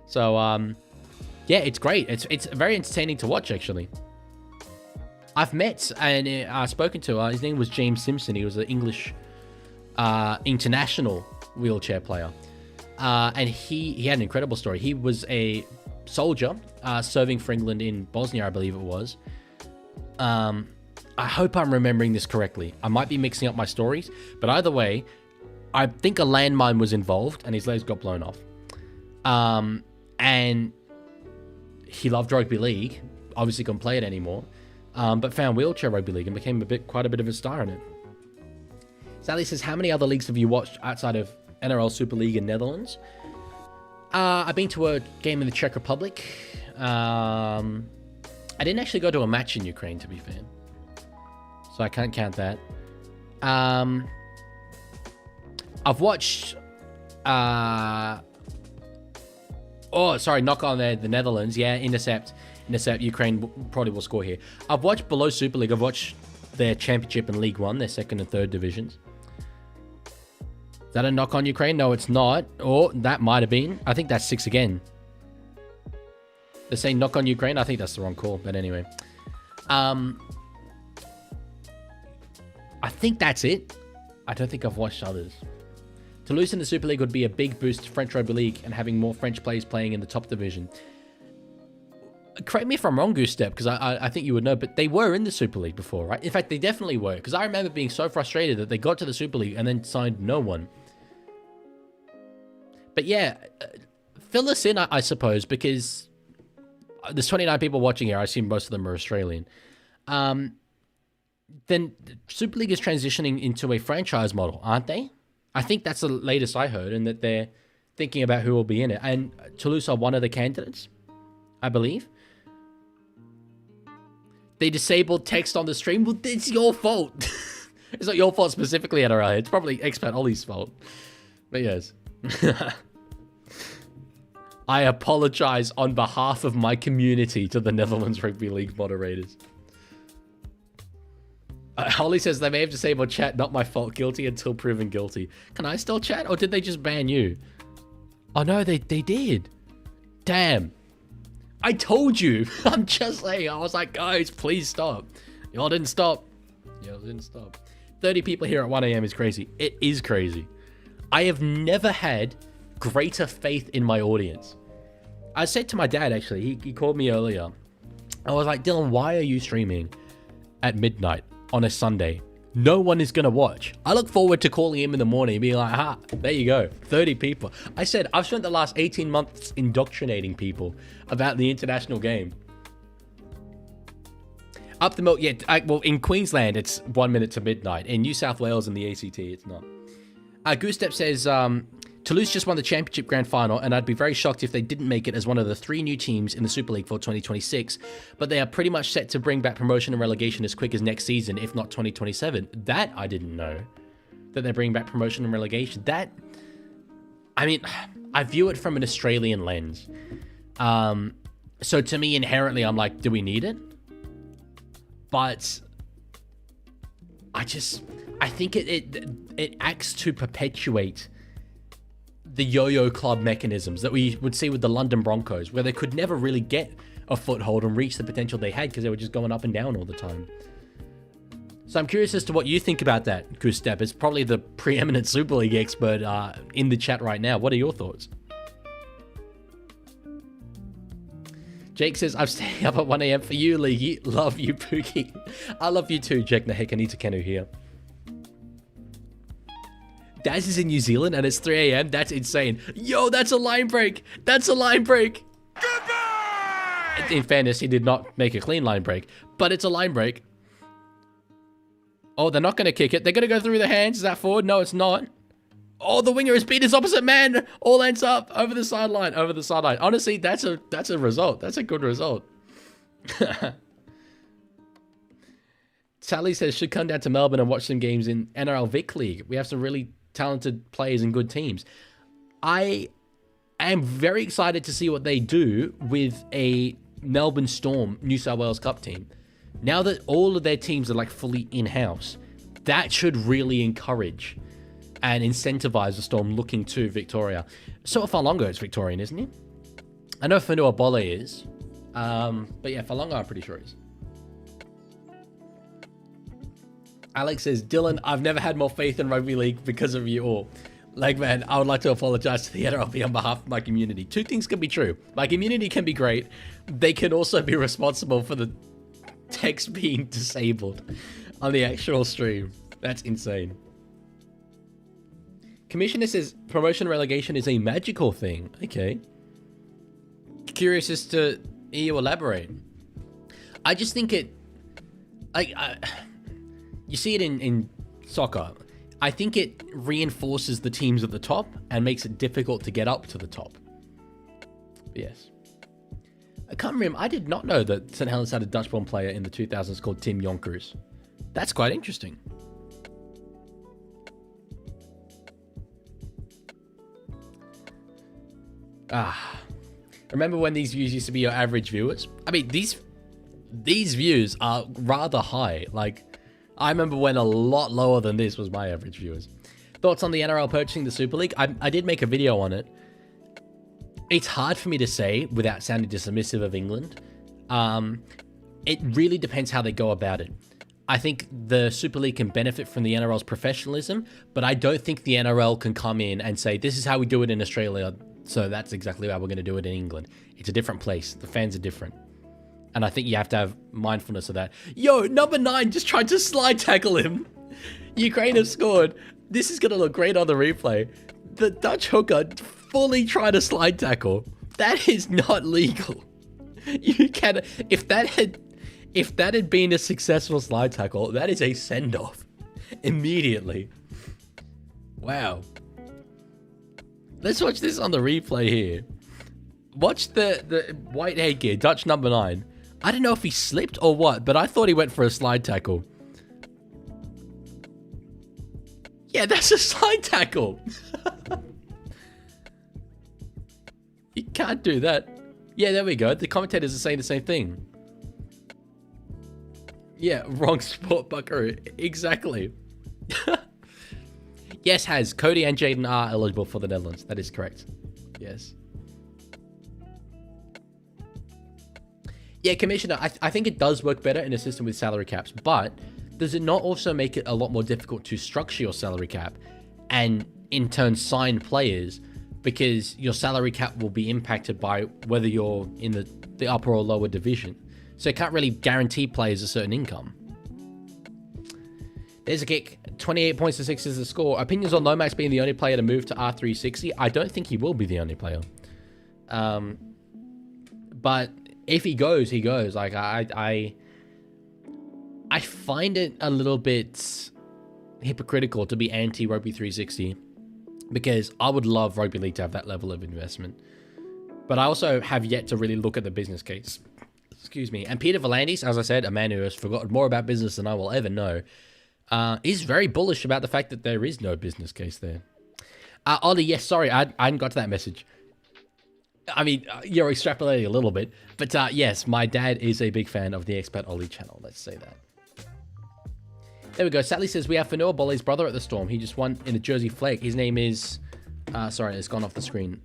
[SPEAKER 1] So, yeah, it's great. It's very entertaining to watch, actually. I've met and spoken to, his name was James Simpson. He was an English international wheelchair player. And he had an incredible story. He was a soldier serving for England in Bosnia, I believe it was. I hope I'm remembering this correctly. I might be mixing up my stories, but either way, I think a landmine was involved and his legs got blown off. And he loved rugby league, obviously couldn't play it anymore, but found wheelchair rugby league and became quite a bit of a star in it. Sally says, how many other leagues have you watched outside of NRL Super League in Netherlands? I've been to a game in the Czech Republic. I didn't actually go to a match in Ukraine, to be fair, so I can't count that. I've watched knock on the Netherlands. Yeah, intercept. Ukraine probably will score here. I've watched below Super League. I've watched their Championship and League One, their second and third divisions. Is that a knock on Ukraine? No, it's not. Or that might have been. I think that's 6 again. They're saying knock on Ukraine. I think that's the wrong call, but anyway. I think that's it. I don't think I've watched others. To lose in the Super League would be a big boost to French Rugby League and having more French players playing in the top division. Correct me if I'm wrong, Goose Step, because I think you would know, but they were in the Super League before, right? In fact, they definitely were, because I remember being so frustrated that they got to the Super League and then signed no one. But yeah, fill us in, I suppose, because there's 29 people watching here. I assume most of them are Australian. Then Super League is transitioning into a franchise model, aren't they? I think that's the latest I heard, and that they're thinking about who will be in it. And Toulouse are one of the candidates, I believe. They disabled text on the stream. Well, it's your fault. It's not your fault specifically, NRL. It's probably Expat Ollie's fault. But yes. I apologize on behalf of my community to the Netherlands Rugby League moderators. Holly says they may have disabled chat, not my fault. Guilty until proven guilty. Can I still chat, or did they just ban you? Oh no, they did. Damn. I told you. I'm just saying. I was like, guys, please stop. Y'all didn't stop. 30 people here at 1 a.m. is crazy. It is crazy. I have never had greater faith in my audience. I said to my dad, actually, he called me earlier. I was like, Dylan, why are you streaming at midnight on a Sunday? no one is going to watch. I look forward to calling him in the morning and being like, there you go, 30 people. I said, I've spent the last 18 months indoctrinating people about the international game. Up the milk, yeah, well, in Queensland, it's 1 minute to midnight. In New South Wales and the ACT, it's not. Goosestep says, Toulouse just won the championship grand final, and I'd be very shocked if they didn't make it as one of the 3 new teams in the Super League for 2026, but they are pretty much set to bring back promotion and relegation as quick as next season, if not 2027. That I didn't know, that they're bringing back promotion and relegation. That, I mean, I view it from an Australian lens. So to me, inherently, I'm like, do we need it? But I think it acts to perpetuate the yo-yo club mechanisms that we would see with the London Broncos, where they could never really get a foothold and reach the potential they had because they were just going up and down all the time. So I'm curious as to what you think about that, Gustav. It's probably the preeminent Super League expert in the chat right now. What are your thoughts? Jake says, I'm staying up at 1 a.m. for you, Leaguie. Love you, Pookie. I love you too, Jake Nahekanita Kenu here. Daz is in New Zealand and it's 3 a.m. That's insane. Yo, that's a line break. That's a line break. Goodbye! In fairness, he did not make a clean line break, but it's a line break. Oh, they're not going to kick it. They're going to go through the hands. Is that forward? No, it's not. Oh, the winger has beat his opposite man. All ends up over the sideline. Over the sideline. Honestly, that's a result. That's a good result. Sally says, should come down to Melbourne and watch some games in NRL Vic League. We have some really talented players and good teams. I am very excited to see what they do with a Melbourne Storm New South Wales Cup team. Now that all of their teams are like fully in-house, that should really encourage and incentivize the Storm looking to Victoria. So Falongo is Victorian, isn't he? I know Fanua Bole is. But yeah, Falongo I'm pretty sure is. Alex says, Dylan, I've never had more faith in rugby league because of you all. Like, man, I would like to apologize to the NRLP on behalf of my community. 2 things can be true. My community can be great. They can also be responsible for the text being disabled on the actual stream. That's insane. Commissioner says, promotion relegation is a magical thing. Okay. Curious as to hear you elaborate. I just think it... you see it in soccer. I think it reinforces the teams at the top and makes it difficult to get up to the top. But yes. I can't remember. I did not know that St. Helens had a Dutch-born player in the 2000s called Tim Jonkers. That's quite interesting. Remember when these views used to be your average viewers? I mean, these views are rather high. Like, I remember when a lot lower than this was my average viewers. Thoughts on the NRL purchasing the Super League? I did make a video on it. It's hard for me to say without sounding dismissive of England. It really depends how they go about it. I think the Super League can benefit from the NRL's professionalism, but I don't think the NRL can come in and say, this is how we do it in Australia, so that's exactly how we're going to do it in England. It's a different place. The fans are different. And I think you have to have mindfulness of that. Yo, number 9 just tried to slide tackle him. Ukraine have scored. This is going to look great on the replay. The Dutch hooker fully tried to slide tackle. That is not legal. You can, if that had been a successful slide tackle, that is a send-off immediately. Wow. Let's watch this on the replay here. Watch the white headgear, Dutch number 9. I don't know if he slipped or what, but I thought he went for a slide tackle. Yeah, that's a slide tackle. You can't do that. Yeah, there we go. The commentators are saying the same thing. Yeah, wrong sport, buckaroo. Exactly. Yes, has. Cody and Jaden are eligible for the Netherlands. That is correct. Yes. Yeah, Commissioner, I think it does work better in a system with salary caps, but does it not also make it a lot more difficult to structure your salary cap and in turn sign players, because your salary cap will be impacted by whether you're in the upper or lower division. So it can't really guarantee players a certain income. There's a kick. 28 points to 6 is the score. Opinions on Lomax being the only player to move to R360. I don't think he will be the only player. But if he goes, he goes. Like, I find it a little bit hypocritical to be anti-Rugby 360 because I would love Rugby League to have that level of investment. But I also have yet to really look at the business case. Excuse me. And Peter Volandis, as I said, a man who has forgotten more about business than I will ever know, is very bullish about the fact that there is no business case there. Ollie, yes, sorry, I hadn't got to that message. I mean, you're extrapolating a little bit, but yes, my dad is a big fan of the Expat Ollie channel. Let's say that. There we go. Sally says, we have Fanua Bolle's brother at the Storm. He just won in the Jersey Flag. His name is... sorry, it's gone off the screen.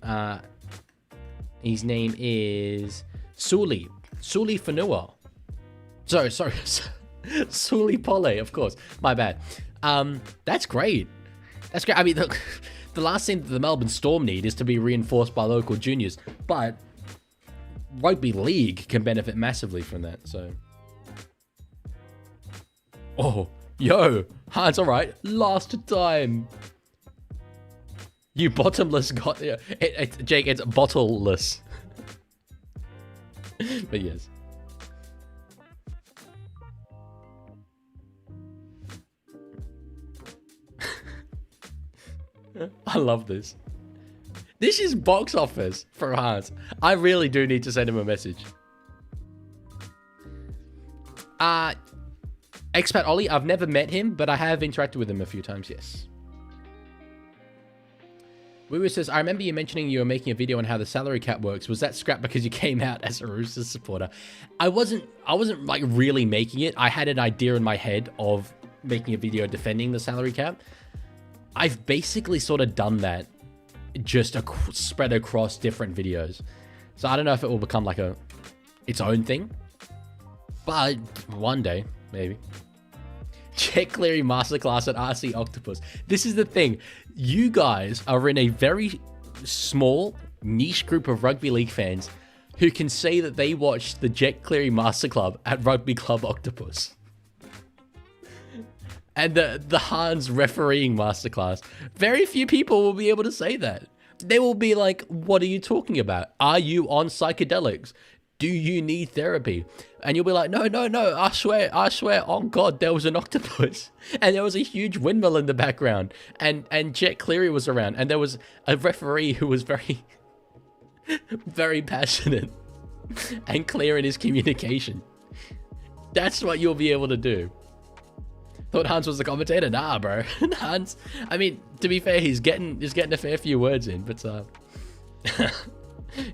[SPEAKER 1] His name is... Suli Fanua. Sorry. Suli Polle, of course. My bad. That's great. That's great. I mean, look, the last thing that the Melbourne Storm need is to be reinforced by local juniors, but Rugby League can benefit massively from that, so... Oh, yo, Hans, all right. Last time. You bottomless got... Jake, it's bottleless. But yes. I love this. This is box office for Hans. I really do need to send him a message. Expat Ollie, I've never met him, but I have interacted with him a few times, yes. Woo says, I remember you mentioning you were making a video on how the salary cap works. Was that scrapped because you came out as a Roosters supporter? I wasn't like really making it. I had an idea in my head of making a video defending the salary cap. I've basically sort of done that just spread across different videos. So I don't know if it will become like its own thing, but one day, maybe. Check Cleary Masterclass at RC Octopus. This is the thing. You guys are in a very small niche group of rugby league fans who can say that they watched the Jet Cleary Master Club at Rugby Club Octopus. And the Hans refereeing masterclass. Very few people will be able to say that. They will be like, what are you talking about? Are you on psychedelics? Do you need therapy? And you'll be like, no, I swear, on God, there was an octopus. And there was a huge windmill in the background. And Jet Cleary was around. And there was a referee who was very, very passionate and clear in his communication. That's what you'll be able to do. Thought Hans was the commentator? Nah, bro. Hans, I mean, to be fair, he's getting a fair few words in, but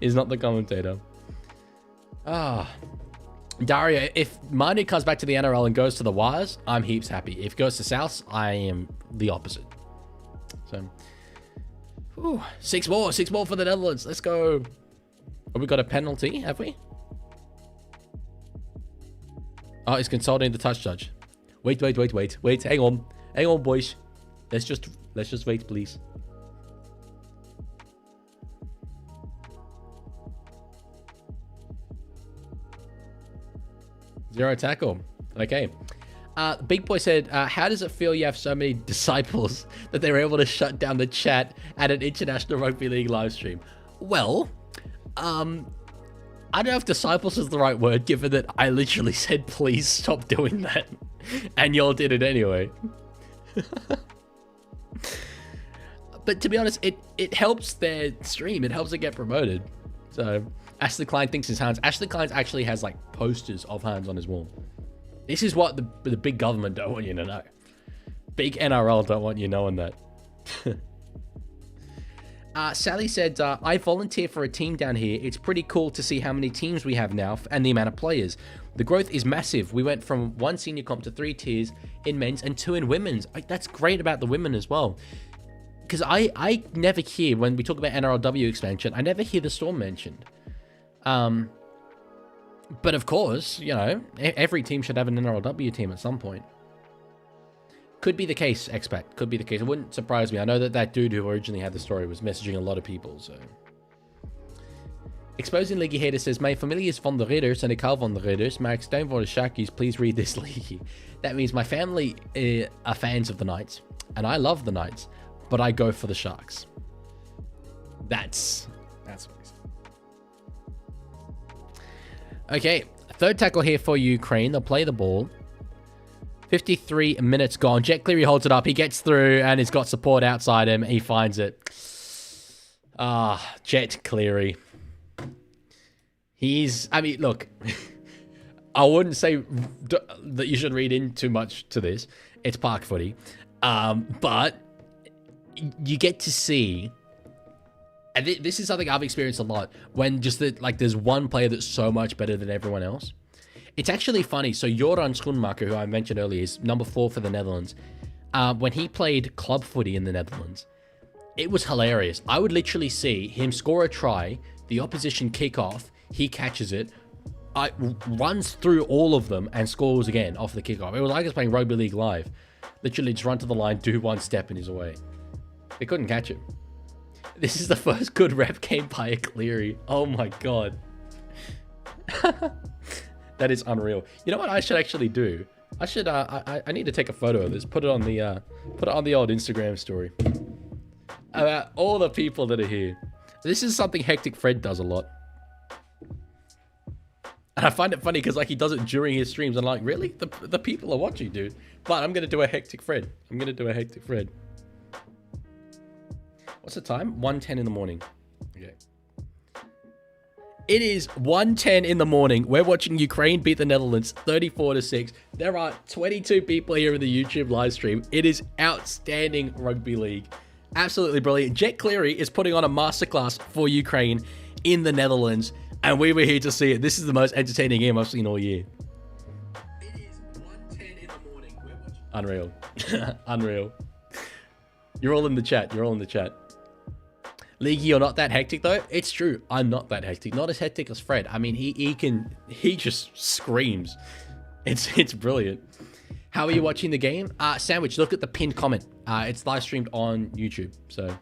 [SPEAKER 1] he's not the commentator. Dario, if Manu comes back to the NRL and goes to the Wires, I'm heaps happy. If he goes to South, I am the opposite. So, six more for the Netherlands. Let's go. Have we got a penalty? Have we? Oh, he's consulting the touch judge. Wait. Hang on, boys. Let's just wait, please. Zero tackle. Okay. Big Boy said, how does it feel you have so many disciples that they were able to shut down the chat at an International Rugby League live stream? Well, I don't know if disciples is the right word, given that I literally said, please stop doing that. And y'all did it anyway. But to be honest, it helps their stream. It helps it get promoted. So Ashley Klein thinks it's Hans. Ashley Klein actually has like posters of Hans on his wall. This is what the big government don't want you to know. Big NRL don't want you knowing that. Sally said, I volunteer for a team down here. It's pretty cool to see how many teams we have now and the amount of players. The growth is massive. We went from 1 senior comp to 3 tiers in men's and 2 in women's. That's great about the women as well. Because I never hear, when we talk about NRLW expansion, I never hear the Storm mentioned. But of course, you know, every team should have an NRLW team at some point. Could be the case, Expat. Could be the case. It wouldn't surprise me. I know that dude who originally had the story was messaging a lot of people, so... Exposing Leaguie Hater says, my family is van de Ridders and ik hou van de Ridders, maar ik steun voor de Sharkies. Please read this, Leaguie. That means my family are fans of the Knights, and I love the Knights, but I go for the Sharks. That's amazing. Okay, third tackle here for Ukraine. They'll play the ball. 53 minutes gone. Jet Cleary holds it up. He gets through, and he's got support outside him. He finds it. Jet Cleary. I mean, look, I wouldn't say that you should read in too much to this. It's park footy. But you get to see, and this is something I've experienced a lot, when just there's one player that's so much better than everyone else. It's actually funny. So Joran Schoenmaker, who I mentioned earlier, is number 4 for the Netherlands. When he played club footy in the Netherlands, it was hilarious. I would literally see him score a try, the opposition kick off, he catches it, runs through all of them and scores again off the kickoff. It was like he was playing Rugby League live. Literally just run to the line, do one step, and he's away. They couldn't catch him. This is the first good rep game by a Cleary. Oh my god. That is unreal. You know what I should actually do? I should I need to take a photo of this, put it on the old Instagram story. About all the people that are here. This is something Hectic Fred does a lot. And I find it funny because he does it during his streams. I'm like, really? The people are watching, dude. But I'm going to do a Hectic Fred. What's the time? 1:10 in the morning. Okay. It is 1:10 in the morning. We're watching Ukraine beat the Netherlands 34-6. There are 22 people here in the YouTube live stream. It is outstanding rugby league. Absolutely brilliant. Jet Cleary is putting on a masterclass for Ukraine in the Netherlands. And we were here to see it. This is the most entertaining game I've seen all year. It is 1:10 in the morning. We're watching. Unreal. Unreal. You're all in the chat. Leaguie, you're not that hectic though. It's true. I'm not that hectic. Not as hectic as Fred. I mean, he just screams. It's brilliant. How are you watching the game? Sandwich, look at the pinned comment. It's live streamed on YouTube. So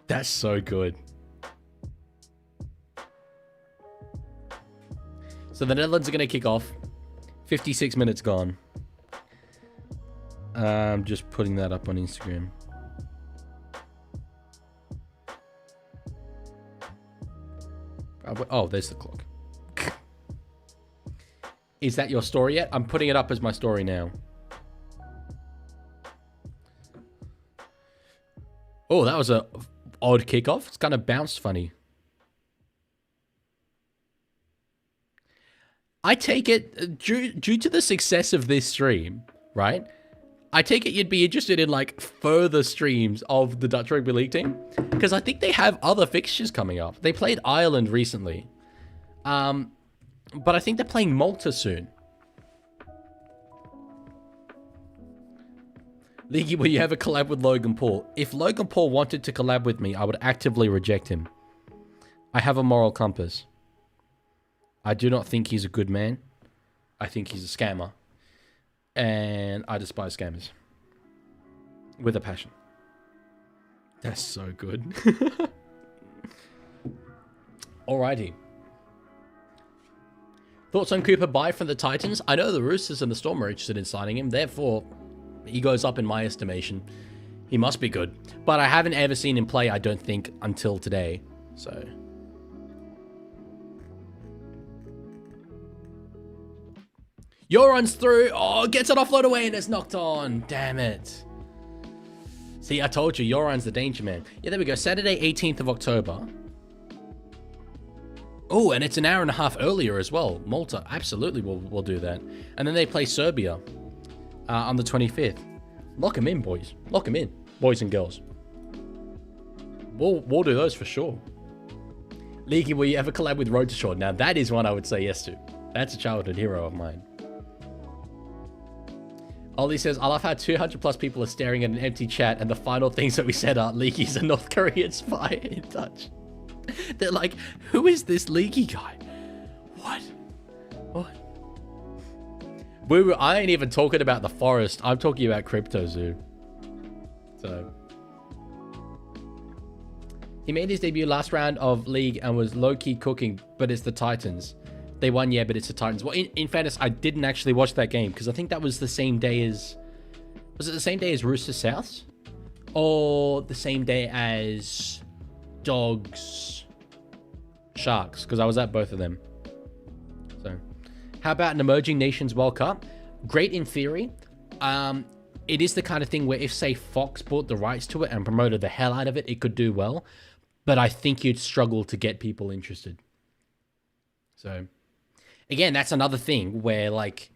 [SPEAKER 1] that's so good. So the Netherlands are going to kick off. 56 minutes gone. I'm just putting that up on Instagram. Oh, there's the clock. Is that your story yet? I'm putting it up as my story now. Oh, that was a odd kickoff. It's kind of bounced funny. I take it, due to the success of this stream, right? I take it you'd be interested in further streams of the Dutch Rugby League team, because I think they have other fixtures coming up. They played Ireland recently, but I think they're playing Malta soon. Leaguie, will you ever collab with Logan Paul? If Logan Paul wanted to collab with me, I would actively reject him. I have a moral compass. I do not think he's a good man. I think he's a scammer. And I despise scammers. With a passion. That's so good. Alrighty. Thoughts on Cooper buy from the Titans? I know the Roosters and the Storm are interested in signing him. Therefore, he goes up in my estimation. He must be good. But I haven't ever seen him play, I don't think, until today. So... Yoran's through. Oh, gets it offload away and it's knocked on. Damn it. See, I told you, Yoran's the danger man. Yeah, there we go. Saturday, 18th of October. Oh, and it's an hour and a half earlier as well. Malta, absolutely will do that. And then they play Serbia on the 25th. Lock them in, boys. Lock them in, boys and girls. We'll do those for sure. Leaguie, will you ever collab with Road to Shore? Now, that is one I would say yes to. That's a childhood hero of mine. Ollie says, I love how 200 plus people are staring at an empty chat and the final things that we said are Leaguie's a North Korean spy in Dutch. They're like, who is this Leaguie guy? What? I ain't even talking about the forest. I'm talking about Crypto Zoo. So. He made his debut last round of League and was low-key cooking, but it's the Titans. They won, yeah, but it's the Titans. Well, in fairness, I didn't actually watch that game because I think that was the same day as... Was it the same day as Rooster Souths? Or the same day as Dogs Sharks? Because I was at both of them. So, how about an Emerging Nations World Cup? Great in theory. It is the kind of thing where if, say, Fox bought the rights to it and promoted the hell out of it, it could do well. But I think you'd struggle to get people interested. So, again, that's another thing where, like,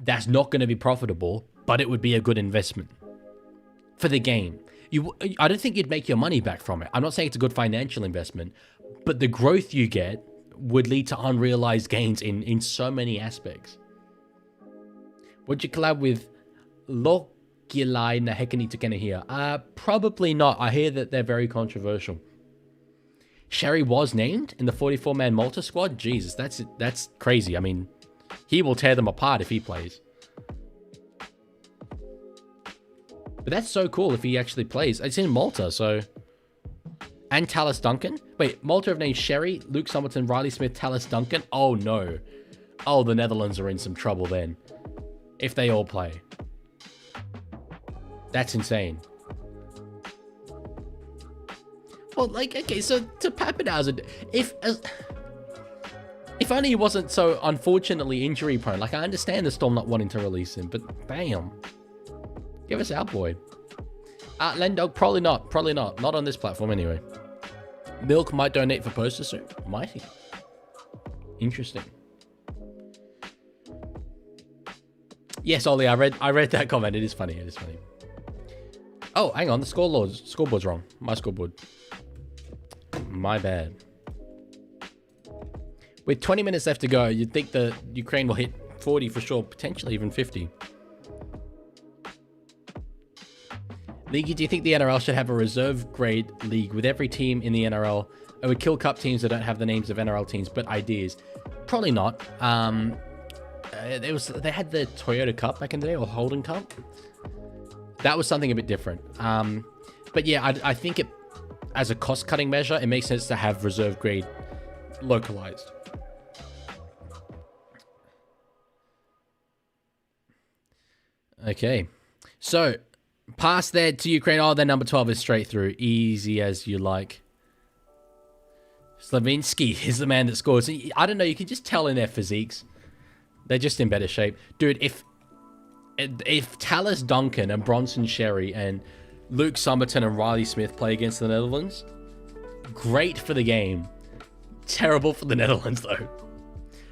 [SPEAKER 1] that's not going to be profitable, but it would be a good investment for the game. I don't think you'd make your money back from it. I'm not saying it's a good financial investment, but the growth you get would lead to unrealized gains in so many aspects. Would you collab with Leaguie na Hekani Tukena here? Probably not. I hear that they're very controversial. Sherry was named in the 44-man Malta squad. Jesus, that's crazy. I mean, he will tear them apart if he plays. But that's so cool if he actually plays. It's in Malta, so... And Tallis Duncan? Wait, Malta have named Sherry, Luke Somerton, Riley Smith, Tallis Duncan? Oh, no. Oh, the Netherlands are in some trouble then. If they all play. That's insane. Well, like, okay, so to Pappenhausen, if only he wasn't so unfortunately injury prone. Like, I understand the Storm not wanting to release him, but bam. Give us our boy. Lendog, probably not. Probably not. Not on this platform anyway. Milk might donate for poster soon. Might he? Interesting. Yes, Ollie, I read that comment. It is funny. It is funny. Oh, hang on. The scoreboard's wrong. My scoreboard. My bad. With 20 minutes left to go, you'd think that Ukraine will hit 40 for sure, potentially even 50. Leaguie, do you think the NRL should have a reserve grade league with every team in the NRL? It would kill cup teams that don't have the names of NRL teams, but ideas. Probably not. They had the Toyota Cup back in the day, or Holden Cup. That was something a bit different. But yeah, I think it, as a cost-cutting measure, it makes sense to have reserve grade localized. Okay, so pass there to Ukraine. Oh, their number 12 is straight through. Easy as you like. Slavinsky is the man that scores. I don't know, you can just tell in their physiques. They're just in better shape. Dude, if Tallis Duncan and Bronson Sherry and Luke Somerton and Riley Smith play against the Netherlands, great for the game. Terrible for the Netherlands, though.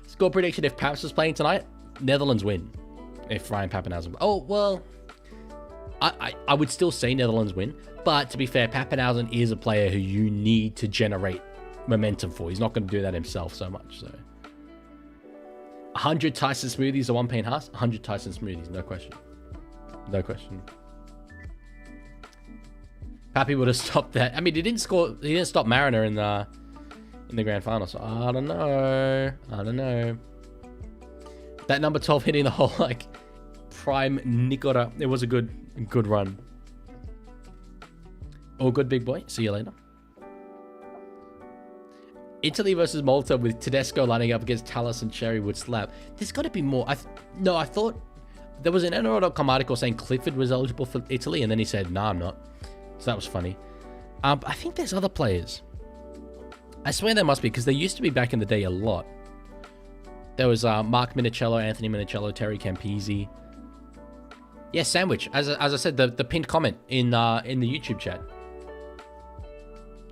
[SPEAKER 1] Score prediction, if Paps was playing tonight, Netherlands win. If Ryan Pappenhausen... Oh, well... I would still say Netherlands win, but to be fair, Pappenhausen is a player who you need to generate momentum for. He's not going to do that himself so much, so... 100 Tyson Smoothies or 1 Payne Haas? 100 Tyson Smoothies, no question. No question. Pappy would have stopped that. I mean, he didn't stop Mariner in the grand final, so I don't know. That number 12 hitting the whole, like, prime Nikora. It was a good run. All good, big boy. See you later. Italy versus Malta with Tedesco lining up against Tallis and Cherry would slap. There's got to be more. I thought there was an NRL.com article saying Clifford was eligible for Italy, and then he said, "Nah, I'm not." So that was funny. I think there's other players. I swear there must be, because they used to be back in the day a lot. There was Mark Minicello, Anthony Minicello, Terry Campese. Yeah, Sandwich. As I said, the pinned comment in the YouTube chat.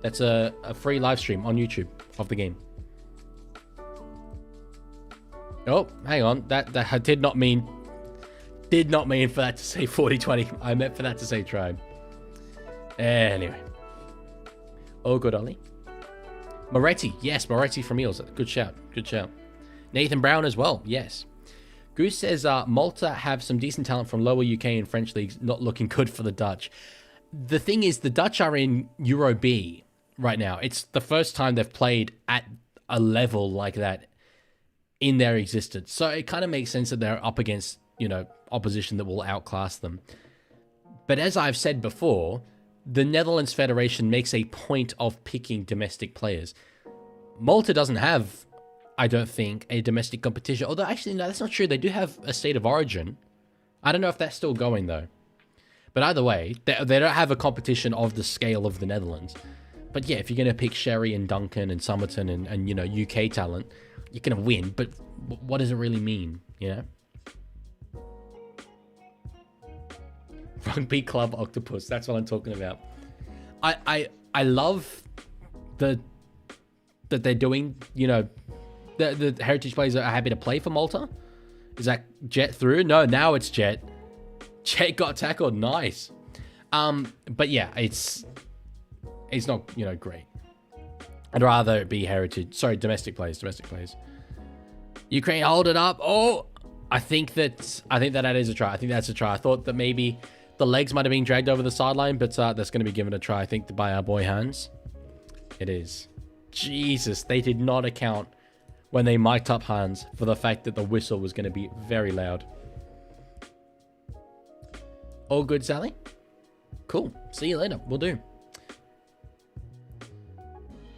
[SPEAKER 1] That's a free live stream on YouTube of the game. Oh, hang on. That did not mean for that to say 40-20. I meant for that to say tribe. Anyway. Oh, good, Ollie. Moretti. Yes, Moretti from Eels. Good shout. Good shout. Nathan Brown as well. Yes. Goose says Malta have some decent talent from lower UK and French leagues, not looking good for the Dutch. The thing is, the Dutch are in Euro B right now. It's the first time they've played at a level like that in their existence. So it kind of makes sense that they're up against, opposition that will outclass them. But as I've said before, the Netherlands Federation makes a point of picking domestic players. Malta doesn't have, I don't think, a domestic competition. Although, actually, no, that's not true. They do have a state of origin. I don't know if that's still going, though. But either way, they don't have a competition of the scale of the Netherlands. But yeah, if you're going to pick Sherry and Duncan and Somerton and, you know, UK talent, you're going to win. But what does it really mean, you know? Rugby Club Octopus, that's what I'm talking about. I love that they're doing, you know, the heritage players are happy to play for Malta. Is that Jet through? No, now it's Jet. Jet got tackled, nice. But yeah, it's not, you know, great. I'd rather it be domestic players. Ukraine, hold it up. Oh, I think that is a try. I think that's a try. I thought that maybe the legs might have been dragged over the sideline, but that's going to be given a try, I think, by our boy Hans. It is. Jesus, they did not account when they mic'd up Hans for the fact that the whistle was going to be very loud. All good, Sally? Cool. See you later. We'll do.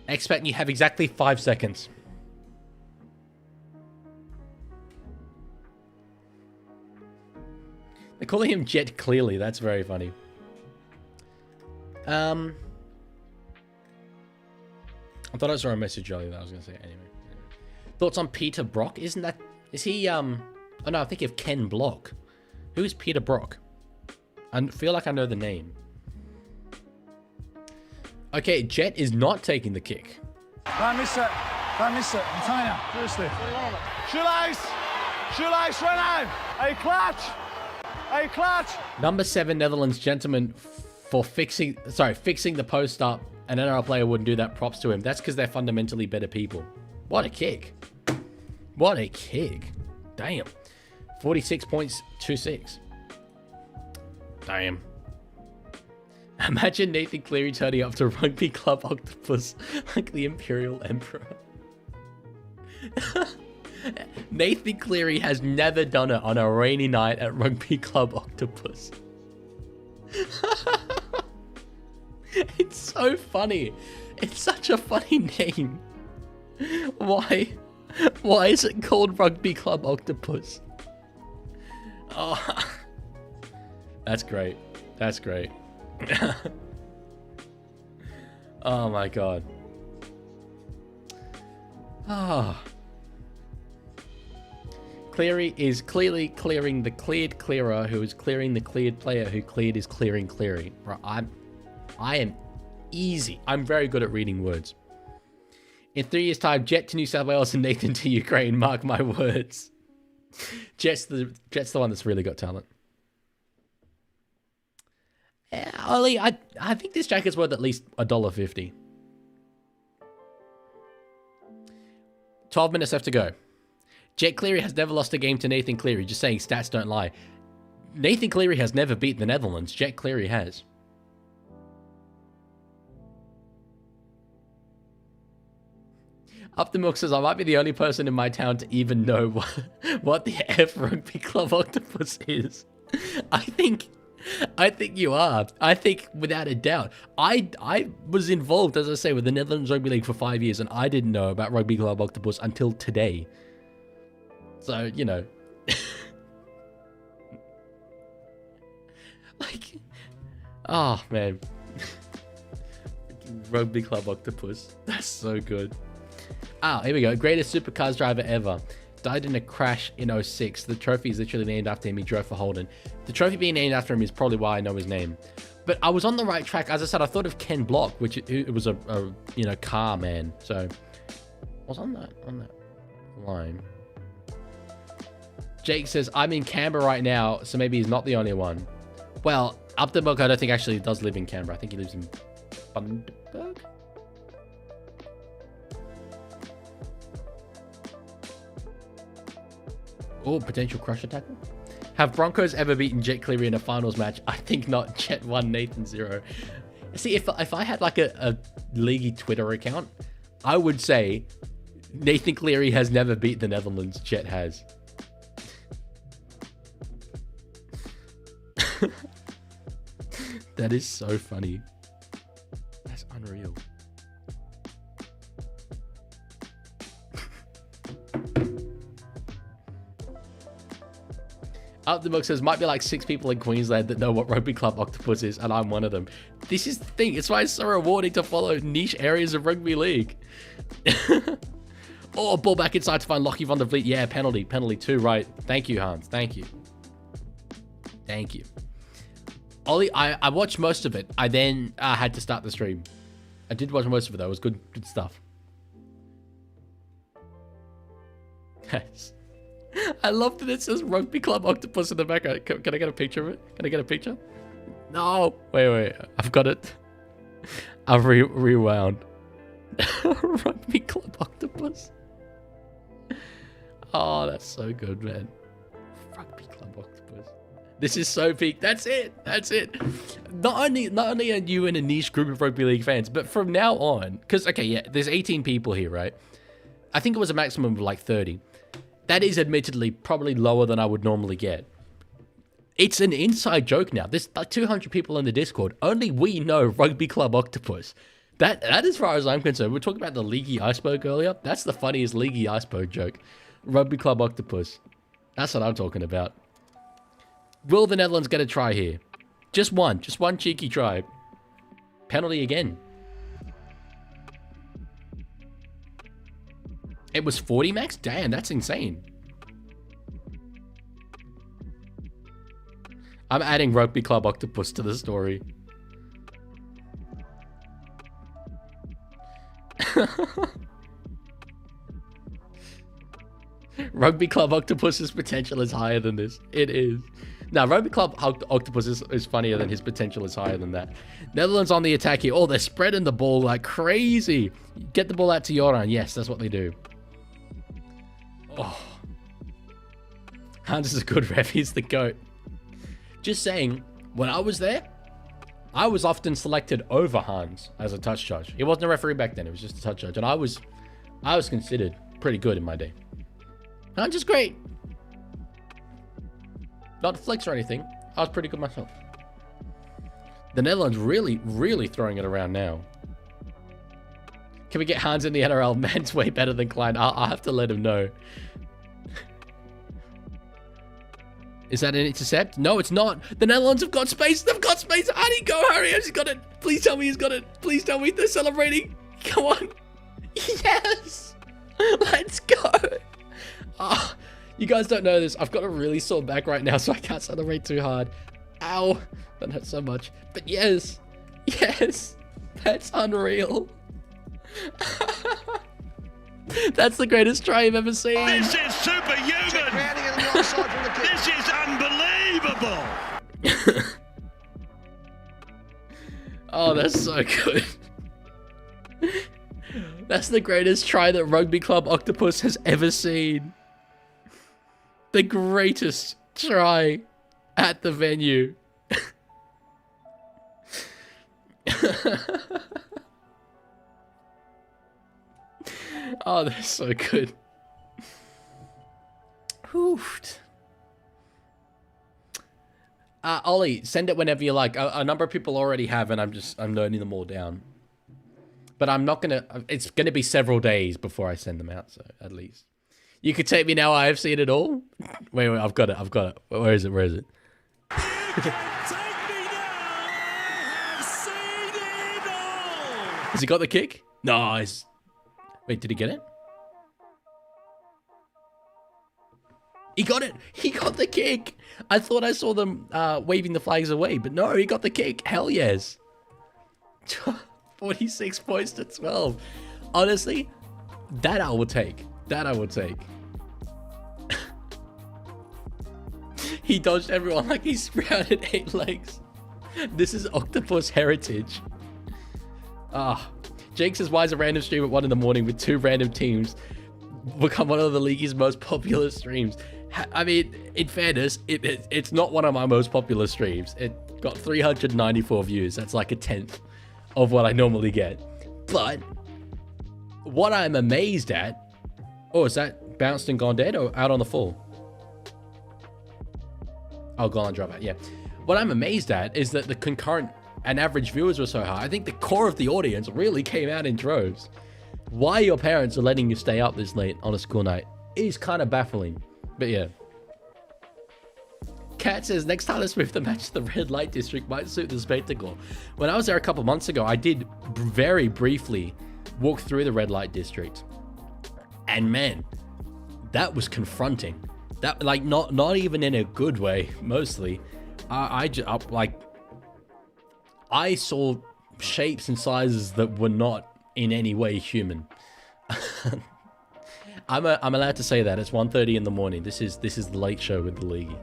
[SPEAKER 1] Expect you have exactly 5 seconds. They're calling him Jet clearly. That's very funny. I thought I saw a message earlier that I was going to say anyway. Thoughts on Peter Brock? Is he, oh no, I think of Ken Block. Who is Peter Brock? I feel like I know the name. Okay, Jet is not taking the kick.
[SPEAKER 3] Don't miss it. Container, seriously. Shoelace, run out. Hey, clutch.
[SPEAKER 1] Number 7 Netherlands gentleman for fixing the post up. An NRL player wouldn't do that. Props to him. That's because they're fundamentally better people. What a kick. Damn. 46 points, 2-6. Damn. Imagine Nathan Cleary turning up to Rugby Club Octopus like the Imperial Emperor. Nathan Cleary has never done it on a rainy night at Rugby Club Octopus. It's so funny. It's such a funny name. Why is it called Rugby Club Octopus? Oh, that's great. Oh my god. Ah. Cleary is clearly clearing the cleared clearer who is clearing the cleared player who cleared is clearing Cleary. Right, I am easy. I'm very good at reading words. In 3 years' time, Jet to New South Wales and Nathan to Ukraine. Mark my words. Jet's the one that's really got talent. Ollie, I think this jacket's worth at least $1.50. 12 minutes left to go. Jet Cleary has never lost a game to Nathan Cleary. Just saying, stats don't lie. Nathan Cleary has never beat the Netherlands. Jet Cleary has. Up the Milk says, I might be the only person in my town to even know what the F Rugby Club Octopus is. I think you are. I think without a doubt. I was involved, as I say, with the Netherlands Rugby League for 5 years, and I didn't know about Rugby Club Octopus until today. So, you know. Like, oh, man. Rugby Club Octopus. That's so good. Ah, here we go. Greatest supercars driver ever. Died in a crash in 06. The trophy is literally named after him. He drove for Holden. The trophy being named after him is probably why I know his name. But I was on the right track. As I said, I thought of Ken Block, which it was a car man. So I was on that line. Jake says, I'm in Canberra right now, so maybe he's not the only one. Well, Up the Milk, I don't think actually does live in Canberra. I think he lives in Bundaberg. Oh, potential crusher tackle. Have Broncos ever beaten Jet Cleary in a finals match? I think not. Jet 1, Nathan 0. See, if I had like a Leaguie Twitter account, I would say Nathan Cleary has never beat the Netherlands. Jet has. That is so funny. Unreal. Up the book says, might be like 6 people in Queensland that know what Rugby Club Octopus is, and I'm one of them. This is the thing. It's why it's so rewarding to follow niche areas of rugby league. Oh, ball back inside to find Lockie van der Vliet. Yeah, penalty. Penalty 2, right. Thank you, Hans. Thank you. Thank you. Ollie, I watched most of it. I then had to start the stream. I did watch most of it, though. It was good stuff. Yes. I love that it says Rugby Club Octopus in the background. Can I get a picture of it? Can I get a picture? No. Wait. I've got it. I've rewound. Rugby Club Octopus. Oh, that's so good, man. Rugby Club Octopus. This is so peak. That's it. That's it. Not only are you in a niche group of rugby league fans, but from now on, because, okay, yeah, there's 18 people here, right? I think it was a maximum of like 30. That is admittedly probably lower than I would normally get. It's an inside joke now. There's like 200 people in the Discord. Only we know Rugby Club Octopus. That as far as I'm concerned, we're talking about the Leaguie I spoke earlier. That's the funniest Leaguie I spoke joke. Rugby Club Octopus. That's what I'm talking about. Will the Netherlands get a try here? Just one cheeky try. Penalty again. It was 40 max? Damn, that's insane. I'm adding Rugby Club Octopus to the story. Rugby Club Octopus's potential is higher than this. It is. Now, Rugby Club Octopus is funnier than his potential is higher than that. Netherlands on the attack here. Oh, they're spreading the ball like crazy. Get the ball out to Joran. Yes, that's what they do. Oh. Hans is a good ref. He's the GOAT. Just saying, when I was there, I was often selected over Hans as a touch judge. He wasn't a referee back then. It was just a touch judge. And I was considered pretty good in my day. Hans is great. Not flex or anything. I was pretty good myself. The Netherlands really throwing it around now. Can we get Hans in the NRL? Man's way better than Klein. I'll have to let him know. Is that an intercept? No, it's not. The Netherlands have got space. They've got space. How do you go, Harry? He's got it. Please tell me he's got it. Please tell me they're celebrating. Come on. Yes. Let's go. Oh, you guys don't know this. I've got a really sore back right now, so I can't celebrate too hard. Ow. That hurts so much. But yes. Yes. That's unreal. That's the greatest try I've ever seen.
[SPEAKER 2] This is superhuman. This is unbelievable.
[SPEAKER 1] Oh, that's so good. That's the greatest try that Rugby Club Octopus has ever seen. The greatest try at the venue. Oh, they're so good. Hoofed. Ollie, send it whenever you like. A number of people already have, and I'm noting them all down. But I'm not gonna. It's gonna be several days before I send them out. So at least you could take me now. I have seen it all. Wait, I've got it. Where is it?
[SPEAKER 2] Take me now. I've seen it all.
[SPEAKER 1] Has he got the kick? Nice. Wait, did he get it? He got it. He got the kick. I thought I saw them waving the flags away, but no, he got the kick. Hell yes. 46 points to 12. Honestly, that I will take. That I will take. He dodged everyone like he sprouted 8 legs. This is octopus heritage. Jake says, why is a random stream at 1 in the morning with 2 random teams become one of the League's most popular streams? I mean, in fairness, it's not one of my most popular streams. It got 394 views. That's like a 10th of what I normally get. But what I'm amazed at... Oh, is that bounced and gone dead or out on the full? Oh, gone and drop out, yeah. What I'm amazed at is that the concurrent and average viewers were so high. I think the core of the audience really came out in droves. Why your parents are letting you stay up this late on a school night is kind of baffling. But yeah. Kat says, next Tyler Smith to match the red light district might suit the spectacle. When I was there a couple months ago, I did very briefly walk through the red light district. And man, that was confronting. That, like, not even in a good way, mostly. I saw shapes and sizes that were not in any way human. I'm allowed to say that. It's 1:30 in the morning. This is the late show with the Leaguie.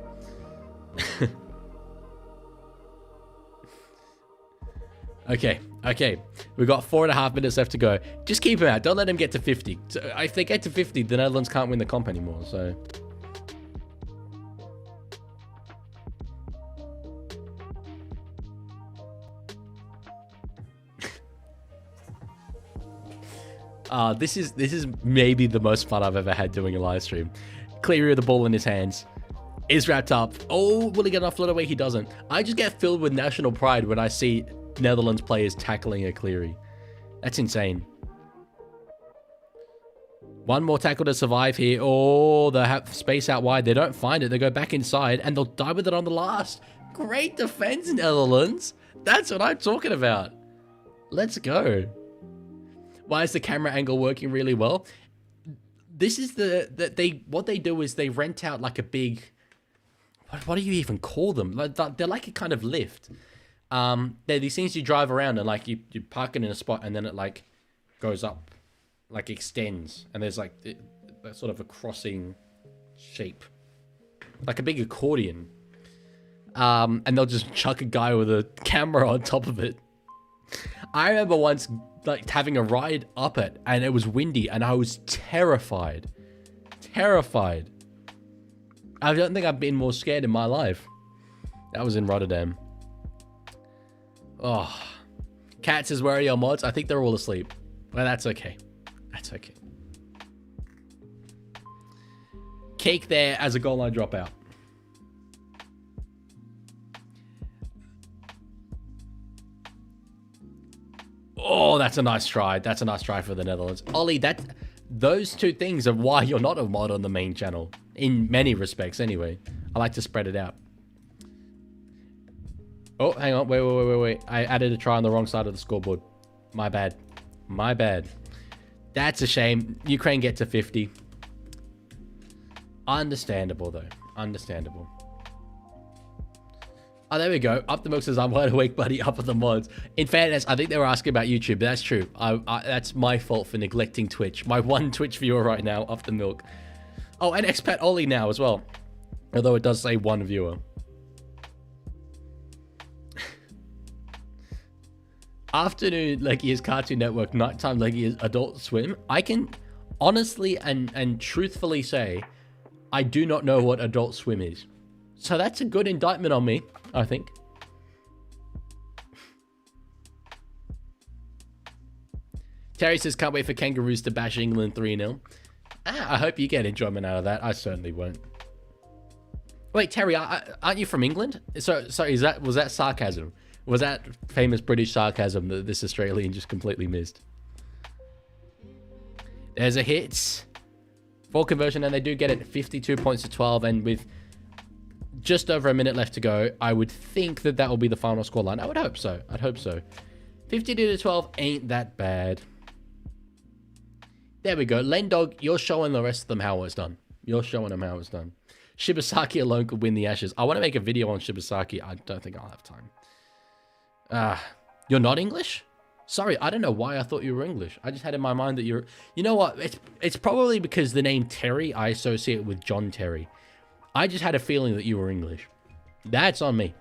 [SPEAKER 1] Okay. We've got 4.5 minutes left to go. Just keep them out. Don't let them get to 50. So if they get to 50, the Netherlands can't win the comp anymore. So. This is maybe the most fun I've ever had doing a live stream. Cleary with the ball in his hands. Is wrapped up. Oh, will he get enough float away? He doesn't. I just get filled with national pride when I see Netherlands players tackling a Cleary. That's insane. One more tackle to survive here. Oh, they have space out wide. They don't find it. They go back inside and they'll die with it on the last. Great defense, Netherlands. That's what I'm talking about. Let's go. Why is the camera angle working really well? This is what they do is they rent out like a big, what do you even call them? They're like a kind of lift. They're these things you drive around and like you park it in a spot and then it like goes up, like extends, and there's like that sort of a crossing shape, like a big accordion. And they'll just chuck a guy with a camera on top of it. I remember once like having a ride up it and it was windy and I was terrified. I don't think I've been more scared in my life. That was in Rotterdam. Oh, Kat says, where are your mods? I think they're all asleep. Well, that's okay. That's okay. Cake there as a goal line dropout. Oh, that's a nice try. That's a nice try for the Netherlands. Ollie, those two things are why you're not a mod on the main channel. In many respects, anyway. I like to spread it out. Oh, hang on. Wait. I added a try on the wrong side of the scoreboard. My bad. That's a shame. Ukraine get to 50. Understandable, though. Understandable. Oh, there we go. Up the milk says, I'm wide awake, buddy. Up on the mods. In fairness, I think they were asking about YouTube. But that's true. That's my fault for neglecting Twitch. My one Twitch viewer right now, up the milk. Oh, and expat Ollie now as well. Although it does say one viewer. Afternoon Leaguie is Cartoon Network. Nighttime Leaguie is Adult Swim. I can honestly and truthfully say, I do not know what Adult Swim is. So that's a good indictment on me, I think. Terry says, can't wait for Kangaroos to bash England 3-0. I hope you get enjoyment out of that. I certainly won't. Wait, Terry, aren't you from England? So was that sarcasm? Was that famous British sarcasm that this Australian just completely missed? There's a hit. Full conversion, and they do get it 52 points to 12, and with just over a minute left to go, I would think that will be the final scoreline. I would hope so. I'd hope so. 52 to 12 ain't that bad. There we go. Lendog, you're showing the rest of them how it's done. You're showing them how it's done. Shibasaki alone could win the Ashes. I want to make a video on Shibasaki. I don't think I'll have time. You're not English? Sorry, I don't know why I thought you were English. I just had in my mind that you're... You know what? It's probably because the name Terry I associate with John Terry. I just had a feeling that you were English. That's on me.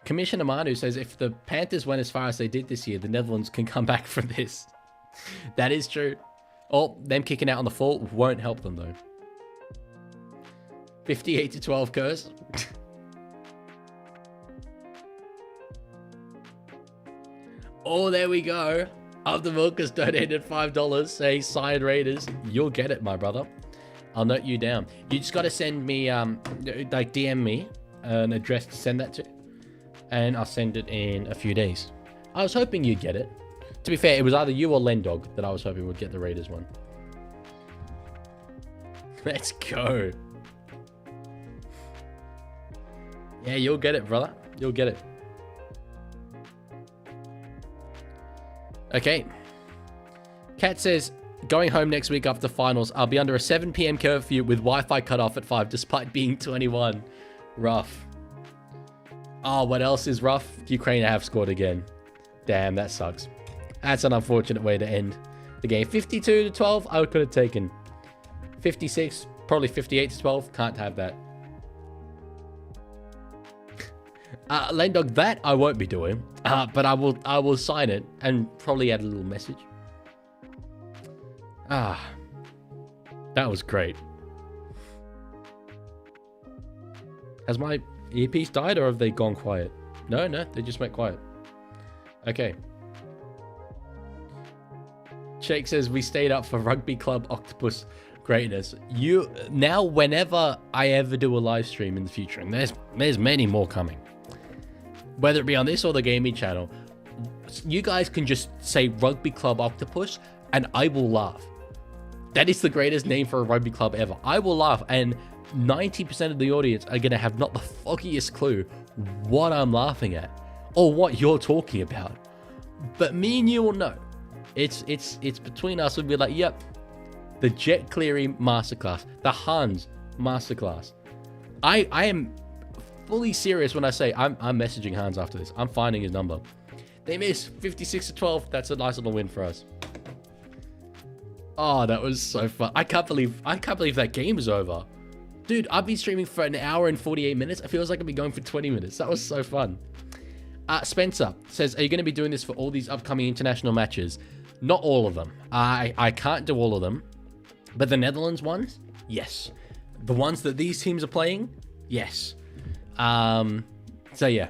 [SPEAKER 1] Commissioner Manu says, if the Panthers went as far as they did this year, the Netherlands can come back from this. That is true. Oh, them kicking out on the full won't help them, though. 58 to 12 curse. Oh, there we go. Up the milk has donated $5 saying, Side Raiders. You'll get it, my brother. I'll note you down. You just got to send me, like DM me an address to send that to. and I'll send it in a few days. I was hoping you'd get it. To be fair, it was either you or Lendog that I was hoping would get the Raiders one. Let's go. Yeah, you'll get it, brother. You'll get it. Okay. Kat says, going home next week after finals. I'll be under a 7 p.m. curfew with Wi-Fi cut off at 5 despite being 21. Rough. Oh, what else is rough? Ukraine have scored again. Damn, that sucks. That's an unfortunate way to end the game. 52-12, I could have taken. 56, probably 58-12. Can't have that. Lendog, that I won't be doing. But I will sign it and probably add a little message. That was great. Has my earpiece died or have they gone quiet? No, they just went quiet. Okay. Shake says, we stayed up for Rugby Club Octopus greatness. Now, whenever I ever do a live stream in the future, and there's many more coming, whether it be on this or the gaming channel, you guys can just say Rugby Club Octopus and I will laugh. That is the greatest name for a rugby club ever. I will laugh, and 90% of the audience are going to have not the foggiest clue what I'm laughing at or what you're talking about. But me and you will know. It's between us. We'll be like, yep, the Jet Cleary Masterclass, the Hans Masterclass. I am fully serious when I say I'm messaging Hans after this. I'm finding his number. They miss 56-12. That's a nice little win for us. Oh, that was so fun. I can't believe that game is over. Dude, I've been streaming for an hour and 48 minutes. It feels like I've been going for 20 minutes. That was so fun. Spencer says, are you going to be doing this for all these upcoming international matches? Not all of them. I can't do all of them. But the Netherlands ones? Yes. The ones that these teams are playing? Yes. So yeah.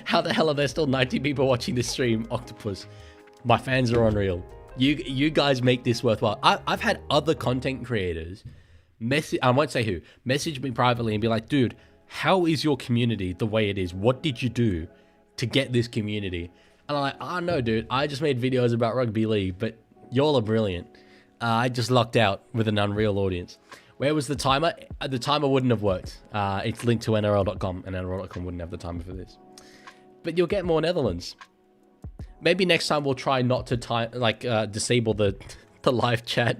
[SPEAKER 1] How the hell are there still 90 people watching this stream, Octopus? My fans are unreal. You guys make this worthwhile. I've had other content creators message, I won't say who, message me privately and be like, dude, how is your community the way it is? What did you do to get this community? And I'm like, oh no, dude, I just made videos about rugby league, but y'all are brilliant. I just lucked out with an unreal audience. Where was the timer? The timer wouldn't have worked. It's linked to NRL.com, and NRL.com wouldn't have the timer for this. But you'll get more Netherlands. Maybe next time we'll try not to disable the live chat.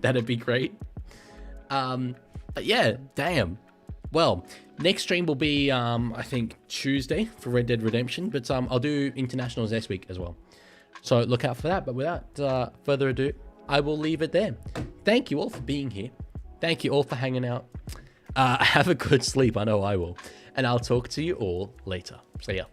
[SPEAKER 1] That'd be great. But yeah, damn. Well, next stream will be I think Tuesday for Red Dead Redemption, but I'll do internationals next week as well. So look out for that. But without further ado, I will leave it there. Thank you all for being here. Thank you all for hanging out. Have a good sleep. I know I will. And I'll talk to you all later. See ya.